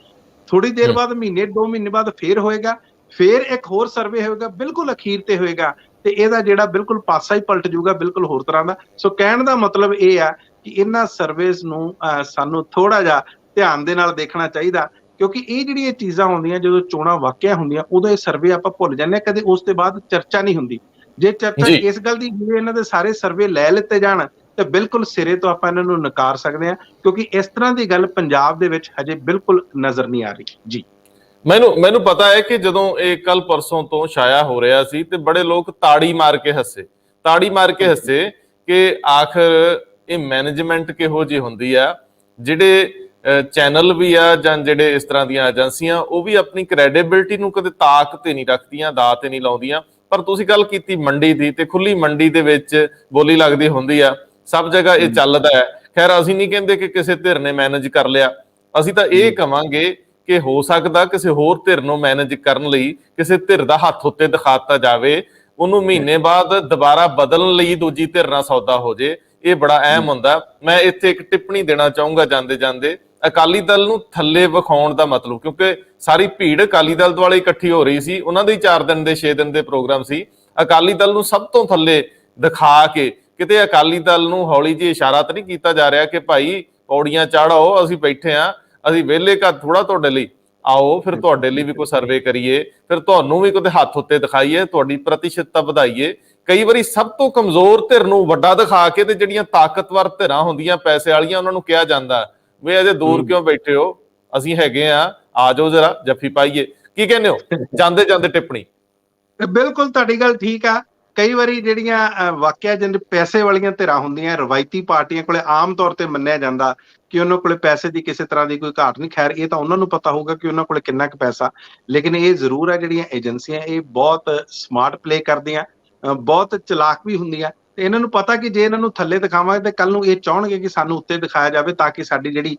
ਥੋੜੀ ਦੇਰ ਬਾਅਦ, ਮਹੀਨੇ 2 ਮਹੀਨੇ ਬਾਅਦ ਫੇਰ ਹੋਏਗਾ, ਫੇਰ ਇੱਕ ਹੋਰ ਸਰਵੇ ਹੋਏਗਾ, ਬਿਲਕੁਲ ਅਖੀਰ ਤੇ ਹੋਏਗਾ, ਤੇ ਇਹਦਾ ਜਿਹੜਾ ਬਿਲਕੁਲ ਪਾਸਾ ਹੀ ਪਲਟ ਜਾਊਗਾ, ਬਿਲਕੁਲ ਹੋਰ ਤਰ੍ਹਾਂ ਦਾ। ਸੋ ਕਹਿਣ ਦਾ ਮਤਲਬ ਇਹ ਆ ਕਿ ਇਹਨਾਂ ਸਰਵੇਸ ਨੂੰ ਸਾਨੂੰ ਥੋੜਾ ਜਿਹਾ ਧਿਆਨ ਦੇ ਨਾਲ ਦੇਖਣਾ ਚਾਹੀਦਾ, ਕਿਉਂਕਿ ਇਹ ਜਿਹੜੀਆਂ ਚੀਜ਼ਾਂ ਹੁੰਦੀਆਂ, ਜਦੋਂ ਚੋਣਾਂ ਵਾਕਿਆ ਹੁੰਦੀਆਂ, ਉਦੋਂ ਇਹ ਸਰਵੇ ਆਪਾਂ ਭੁੱਲ ਜਾਂਦੇ ਹਾਂ, ਕਦੇ ਉਸ ਤੋਂ ਬਾਅਦ ਚਰਚਾ ਨਹੀਂ ਹੁੰਦੀ। ਜੇ ਚਰਚਾ ਇਸ ਗੱਲ ਦੀ ਹੋਵੇ, ਇਹਨਾਂ ਦੇ ਸਾਰੇ ਸਰਵੇ ਲੈ ਲਿੱਤੇ ਜਾਣ, ਤੇ ਬਿਲਕੁਲ ਸਿਰੇ ਤੋਂ ਆਪਾਂ ਇਹਨਾਂ ਨੂੰ ਨਕਾਰ ਸਕਦੇ ਹਾਂ, ਕਿਉਂਕਿ ਇਸ ਤਰ੍ਹਾਂ ਦੀ ਗੱਲ ਪੰਜਾਬ ਦੇ ਵਿੱਚ ਹਜੇ ਬਿਲਕੁਲ ਨਜ਼ਰ ਨਹੀਂ ਆ ਰਹੀ ਜੀ। ਮੈਨੂੰ ਪਤਾ ਹੈ ਕਿ ਜਦੋਂ ਇਹ ਕੱਲ ਪਰਸੋਂ ਤੋਂ ਛਾਇਆ ਹੋ ਰਿਹਾ ਸੀ ਤੇ ਬੜੇ ਲੋਕ ਤਾੜੀ ਮਾਰ ਕੇ ਹੱਸੇ ਕਿ ਆਖਰ ਇਹ ਮੈਨੇਜਮੈਂਟ ਕਿਹੋ ਜਿਹੀ ਹੁੰਦੀ ਆ, ਜਿਹੜੇ ਚੈਨਲ ਵੀ ਆ ਜਾਂ ਜਿਹੜੇ ਇਸ ਤਰ੍ਹਾਂ ਦੀਆਂ ਏਜੰਸੀਆਂ, ਉਹ ਵੀ ਆਪਣੀ ਕ੍ਰੈਡੀਬਿਲਿਟੀ ਨੂੰ ਕਦੇ ਤਾਕ ਤੇ ਨਹੀਂ ਰੱਖਦੀਆਂ, ਦਾਅ ਤੇ ਨਹੀਂ ਲਾਉਂਦੀਆਂ। ਪਰ ਤੁਸੀਂ ਗੱਲ ਕੀਤੀ ਮੰਡੀ ਦੀ, ਤੇ ਖੁੱਲੀ ਮੰਡੀ ਦੇ ਵਿੱਚ ਬੋਲੀ ਲੱਗਦੀ ਹੁੰਦੀ ਆ, ਸਭ ਜਗ੍ਹਾ ਇਹ ਚੱਲਦਾ ਹੈ। ਖੈਰ, ਅਸੀਂ ਨਹੀਂ ਕਹਿੰਦੇ ਕਿ ਕਿਸੇ ਧਿਰ ਨੇ ਮੈਨੇਜ ਕਰ ਲਿਆ, ਅਸੀਂ ਤਾਂ ਇਹ ਕਵਾਂਗੇ ਕਿ ਹੋ ਸਕਦਾ ਕਿਸੇ ਹੋਰ ਧਿਰ ਨੂੰ ਮੈਨੇਜ ਕਰਨ ਲਈ ਕਿਸੇ ਧਿਰ ਦਾ ਹੱਥ ਉੱਤੇ ਦਿਖਾਤਾ ਜਾਵੇ, ਉਹਨੂੰ ਮਹੀਨੇ ਬਾਅਦ ਦੁਬਾਰਾ ਬਦਲਣ ਲਈ ਦੂਜੀ ਧਿਰ ਨਾਲ ਸੌਦਾ ਹੋ ਜੇ। ਇਹ ਬੜਾ ਅਹਿਮ ਹੁੰਦਾ। ਮੈਂ ਇੱਥੇ ਇੱਕ ਟਿੱਪਣੀ ਦੇਣਾ ਚਾਹੂੰਗਾ ਜਾਂਦੇ ਜਾਂਦੇ, ਅਕਾਲੀ ਦਲ ਨੂੰ ਥੱਲੇ ਵਿਖਾਉਣ ਦਾ ਮਤਲਬ, ਕਿਉਂਕਿ ਸਾਰੀ ਭੀੜ ਅਕਾਲੀ ਦਲ ਦੁਆਲੇ ਇਕੱਠੀ ਹੋ ਰਹੀ ਸੀ, ਉਹਨਾਂ ਦੇ 4 ਦਿਨ ਦੇ 6 ਦਿਨ ਦੇ ਪ੍ਰੋਗਰਾਮ ਸੀ। ਅਕਾਲੀ ਦਲ ਨੂੰ ਸਭ ਤੋਂ ਥੱਲੇ ਦਿਖਾ ਕੇ ਕਿਤੇ ਅਕਾਲੀ ਦਲ ਨੂੰ ਹੌਲੀ ਜਿਹੀ ਇਸ਼ਾਰਾ ਤਾਂ ਨਹੀਂ ਕੀਤਾ ਜਾ ਰਿਹਾ ਕਿ ਭਾਈ ਪੌੜੀਆਂ ਚੜ੍ਹਾਓ, ਅਸੀਂ ਬੈਠੇ ਆ, ਅਸੀਂ ਵਿਹਲੇ ਘਰ ਥੋੜਾ ਤੁਹਾਡੇ ਲਈ, ਆਓ ਫਿਰ ਤੁਹਾਡੇ ਲਈ ਵੀ ਕੋਈ ਸਰਵੇ ਕਰੀਏ, ਫਿਰ ਤੁਹਾਨੂੰ ਵੀ ਕੋਈ ਹੱਥ ਉੱਤੇ ਦਿਖਾਈਏ, ਤੁਹਾਡੀ ਪ੍ਰਤੀਸ਼ਤਤਾ ਵਧਾਈਏ। ਕਈ ਵਾਰੀ ਸਭ ਤੋਂ ਕਮਜ਼ੋਰ ਧਿਰ ਨੂੰ ਵੱਡਾ ਦਿਖਾ ਕੇ ਤੇ ਜਿਹੜੀਆਂ ਤਾਕਤਵਰ ਧਿਰਾਂ ਹੁੰਦੀਆਂ ਪੈਸੇ ਵਾਲੀਆਂ, ਉਹਨਾਂ ਨੂੰ ਕਿਹਾ ਜਾਂਦਾ ਵੀ ਅਜੇ ਦੂਰ ਕਿਉਂ ਬੈਠੇ ਹੋ, ਅਸੀਂ ਹੈਗੇ ਆ ਜਾਓ ਜਰਾ ਜੱਫੀ ਪਾਈਏ। ਕੀ ਕਹਿੰਦੇ ਹੋ ਜਾਂਦੇ ਜਾਂਦੇ ਟਿੱਪਣੀ? ਬਿਲਕੁਲ ਤੁਹਾਡੀ ਗੱਲ ਠੀਕ ਆ। ਕਈ ਵਾਰੀ ਜਿਹੜੀਆਂ ਵਾਕਿਆ ਜਿੰਦ ਪੈਸੇ ਵਾਲੀਆਂ ਧਿਰਾਂ ਹੁੰਦੀਆਂ, ਰਵਾਇਤੀ ਪਾਰਟੀਆਂ ਕੋਲੇ ਆਮ ਤੌਰ ਤੇ ਮੰਨਿਆ ਜਾਂਦਾ ਕਿ ਉਹਨਾਂ ਕੋਲੇ ਪੈਸੇ ਦੀ ਕਿਸੇ ਤਰ੍ਹਾਂ ਦੀ ਕੋਈ ਘਾਟ ਨਹੀਂ। ਖੈਰ, ਇਹ ਤਾਂ ਉਹਨਾਂ ਨੂੰ ਪਤਾ ਹੋਊਗਾ ਕਿ ਉਹਨਾਂ ਕੋਲੇ ਕਿੰਨਾ ਕੁ ਪੈਸਾ। ਲੇਕਿਨ ਇਹ ਜ਼ਰੂਰ ਹੈ, ਜਿਹੜੀਆਂ ਏਜੰਸੀਆਂ ਇਹ ਬਹੁਤ ਸਮਾਰਟ ਪਲੇ ਕਰਦੀਆਂ, ਬਹੁਤ ਚਲਾਕ ਵੀ ਹੁੰਦੀਆਂ, ਤੇ ਇਹਨਾਂ ਨੂੰ ਪਤਾ ਕਿ ਜੇ ਇਹਨਾਂ ਨੂੰ ਥੱਲੇ ਦਿਖਾਵਾਂਗੇ ਤੇ ਕੱਲ ਨੂੰ ਇਹ ਚਾਹਣਗੇ ਕਿ ਸਾਨੂੰ ਉੱਤੇ ਦਿਖਾਇਆ ਜਾਵੇ, ਤਾਂ ਕਿ ਸਾਡੀ ਜਿਹੜੀ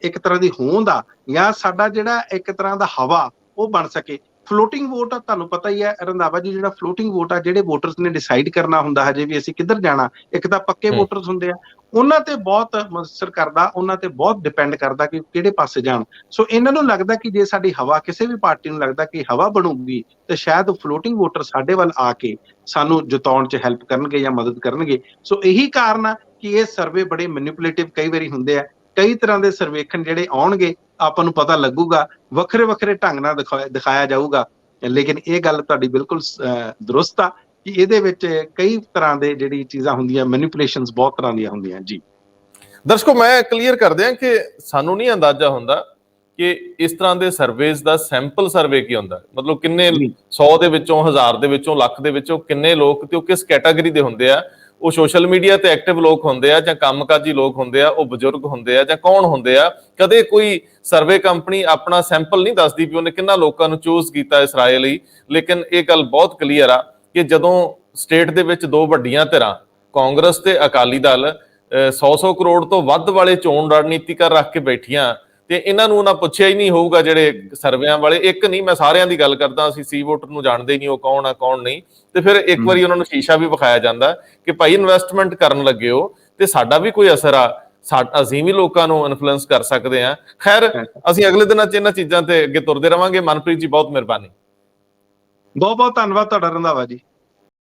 ਇੱਕ ਤਰ੍ਹਾਂ ਦੀ ਹੋਂਦ ਆ, ਜਾਂ ਸਾਡਾ ਜਿਹੜਾ ਇੱਕ ਤਰ੍ਹਾਂ ਦਾ ਹਵਾ ਉਹ ਬਣ ਸਕੇ। ਫਲੋਟਿੰਗ ਵੋਟ ਆ, ਤੁਹਾਨੂੰ ਪਤਾ ਹੀ ਹੈ ਰੰਧਾਵਾ ਜੀ, ਜਿਹੜਾ ਫਲੋਟਿੰਗ ਵੋਟ ਆ, ਜਿਹੜੇ ਵੋਟਰਸ ਨੇ ਡਿਸਾਈਡ ਕਰਨਾ ਹੁੰਦਾ ਹਜੇ ਵੀ ਅਸੀਂ ਕਿੱਧਰ ਜਾਣਾ। ਇੱਕ ਤਾਂ ਪੱਕੇ ਵੋਟਰਸ ਹੁੰਦੇ ਆ, ਉਹਨਾਂ ਤੇ ਬਹੁਤ ਮੁਨਸਰ ਕਰਦਾ, ਉਹਨਾਂ ਤੇ ਬਹੁਤ ਡਿਪੈਂਡ ਕਰਦਾ ਕਿ ਕਿਹੜੇ ਪਾਸੇ ਜਾਣ। ਸੋ ਇਹਨਾਂ ਨੂੰ ਲੱਗਦਾ ਕਿ ਜੇ ਸਾਡੀ ਹਵਾ, ਕਿਸੇ ਵੀ ਪਾਰਟੀ ਨੂੰ ਲੱਗਦਾ ਕਿ ਹਵਾ ਬਣੂਗੀ, ਤੇ ਸ਼ਾਇਦ ਫਲੋਟਿੰਗ ਵੋਟਰ ਸਾਡੇ ਵੱਲ ਆ ਕੇ ਸਾਨੂੰ ਜਿਤਾਉਣ 'ਚ ਹੈਲਪ ਕਰਨਗੇ ਜਾਂ ਮਦਦ ਕਰਨਗੇ। ਸੋ ਇਹੀ ਕਾਰਨ ਆ ਕਿ ਇਹ ਸਰਵੇ ਬੜੇ ਮੈਨੀਪੂਲੇਟਿਵ ਕਈ ਵਾਰੀ ਹੁੰਦੇ ਆ। ਕਈ ਤਰ੍ਹਾਂ ਦੇ ਸਰਵੇਖਣ ਜਿਹੜੇ ਆਉਣਗੇ, ਆਪਾਂ ਨੂੰ ਪਤਾ ਲੱਗੂਗਾ, ਵੱਖਰੇ ਵੱਖਰੇ ਢੰਗ ਨਾਲ ਦਿਖਾਇਆ ਜਾਊਗਾ। ਲੇਕਿਨ ਇਹ ਗੱਲ ਤੁਹਾਡੀ ਬਿਲਕੁਲ ਦਰੁਸਤ ਆ ਕਿ ਇਹਦੇ ਵਿੱਚ ਕਈ ਤਰ੍ਹਾਂ ਦੇ ਜਿਹੜੀ ਚੀਜ਼ਾਂ ਹੁੰਦੀਆਂ, ਮੈਨੀਪੂਲੇਸ਼ਨਸ ਬਹੁਤ ਤਰ੍ਹਾਂ ਦੀਆਂ ਹੁੰਦੀਆਂ ਜੀ। ਦਰਸ਼ਕੋ, ਮੈਂ ਕਲੀਅਰ ਕਰ ਦਿਆਂ ਕਿ ਸਾਨੂੰ ਨਹੀਂ ਅੰਦਾਜ਼ਾ ਹੁੰਦਾ ਕਿ ਇਸ ਤਰ੍ਹਾਂ ਦੇ ਸਰਵੇਸ ਦਾ ਸੈਂਪਲ ਸਰਵੇ ਕੀ ਹੁੰਦਾ, ਮਤਲਬ ਕਿੰਨੇ 100 ਦੇ ਵਿੱਚੋਂ, 1000 ਦੇ ਵਿੱਚੋਂ, ਲੱਖ ਦੇ ਵਿੱਚੋਂ ਕਿੰਨੇ ਲੋਕ ਤੇ ਉਹ ਕਿਸ ਕੈਟਾਗਰੀ ਦੇ ਹੁੰਦੇ ਆ। ਉਹ ਸੋਸ਼ਲ ਮੀਡੀਆ ਤੇ ਐਕਟਿਵ ਲੋਕ ਹੁੰਦੇ ਆ, ਜਾਂ ਕੰਮਕਾਜੀ ਲੋਕ ਹੁੰਦੇ ਆ, ਉਹ ਬਜ਼ੁਰਗ ਹੁੰਦੇ ਆ, ਜਾਂ ਕੌਣ ਹੁੰਦੇ ਆ। ਕਦੇ ਕੋਈ ਸਰਵੇ ਕੰਪਨੀ ਆਪਣਾ ਸੈਂਪਲ ਨਹੀਂ ਦੱਸਦੀ ਵੀ ਉਹਨੇ ਕਿੰਨਾ ਲੋਕਾਂ ਨੂੰ ਚੂਜ਼ ਕੀਤਾ ਇਸ ਰਾਏ ਲਈ। ਲੇਕਿਨ ਇਹ ਗੱਲ ਬਹੁਤ ਕਲੀਅਰ ਆ ਕਿ ਜਦੋਂ ਸਟੇਟ ਦੇ ਵਿੱਚ 2 ਵੱਡੀਆਂ ਧਿਰਾਂ, ਕਾਂਗਰਸ ਤੇ ਅਕਾਲੀ ਦਲ, 100 ਕਰੋੜ ਤੋਂ ਵੱਧ ਵਾਲੇ ਚੋਣ ਰਣਨੀਤੀਕਾਰ ਰੱਖ ਕੇ ਬੈਠੀਆਂ, ਤੇ ਇਹਨਾਂ ਨੂੰ ਉਹਨਾਂ ਪੁੱਛਿਆ ਹੀ ਨਹੀਂ ਹੋਊਗਾ, ਜਿਹੜੇ ਸਰਵੇਆਂ ਵਾਲੇ, ਇੱਕ ਨਹੀਂ, ਮੈਂ ਸਾਰਿਆਂ ਦੀ ਗੱਲ ਕਰਦਾ, ਅਸੀਂ ਸੀ ਵੋਟਰ ਨੂੰ ਜਾਣਦੇ ਹੀ ਨਹੀਂ, ਉਹ ਕੌਣ ਆ ਕੌਣ ਨਹੀਂ। ਤੇ ਫਿਰ ਇੱਕ ਵਾਰੀ ਉਹਨਾਂ ਨੂੰ ਸ਼ੀਸ਼ਾ ਵੀ ਵਿਖਾਇਆ ਜਾਂਦਾ ਕਿ ਭਾਈ ਇਨਵੈਸਟਮੈਂਟ ਕਰਨ ਲੱਗੇ ਹੋ ਤੇ ਸਾਡਾ ਵੀ ਕੋਈ ਅਸਰ ਆ, ਅਸੀਂ ਵੀ ਲੋਕਾਂ ਨੂੰ ਇਨਫਲੂਐਂਸ ਕਰ ਸਕਦੇ ਹਾਂ। ਖੈਰ, ਅਸੀਂ ਅਗਲੇ ਦਿਨਾਂ 'ਚ ਇਹਨਾਂ ਚੀਜ਼ਾਂ ਤੇ ਅੱਗੇ ਤੁਰਦੇ ਰਵਾਂਗੇ। ਮਨਪ੍ਰੀਤ ਜੀ, ਬਹੁਤ ਮਿਹਰਬਾਨੀ। ਬਹੁਤ ਬਹੁਤ ਧੰਨਵਾਦ ਤੁਹਾਡਾ ਰੰਧਾਵਾ ਜੀ।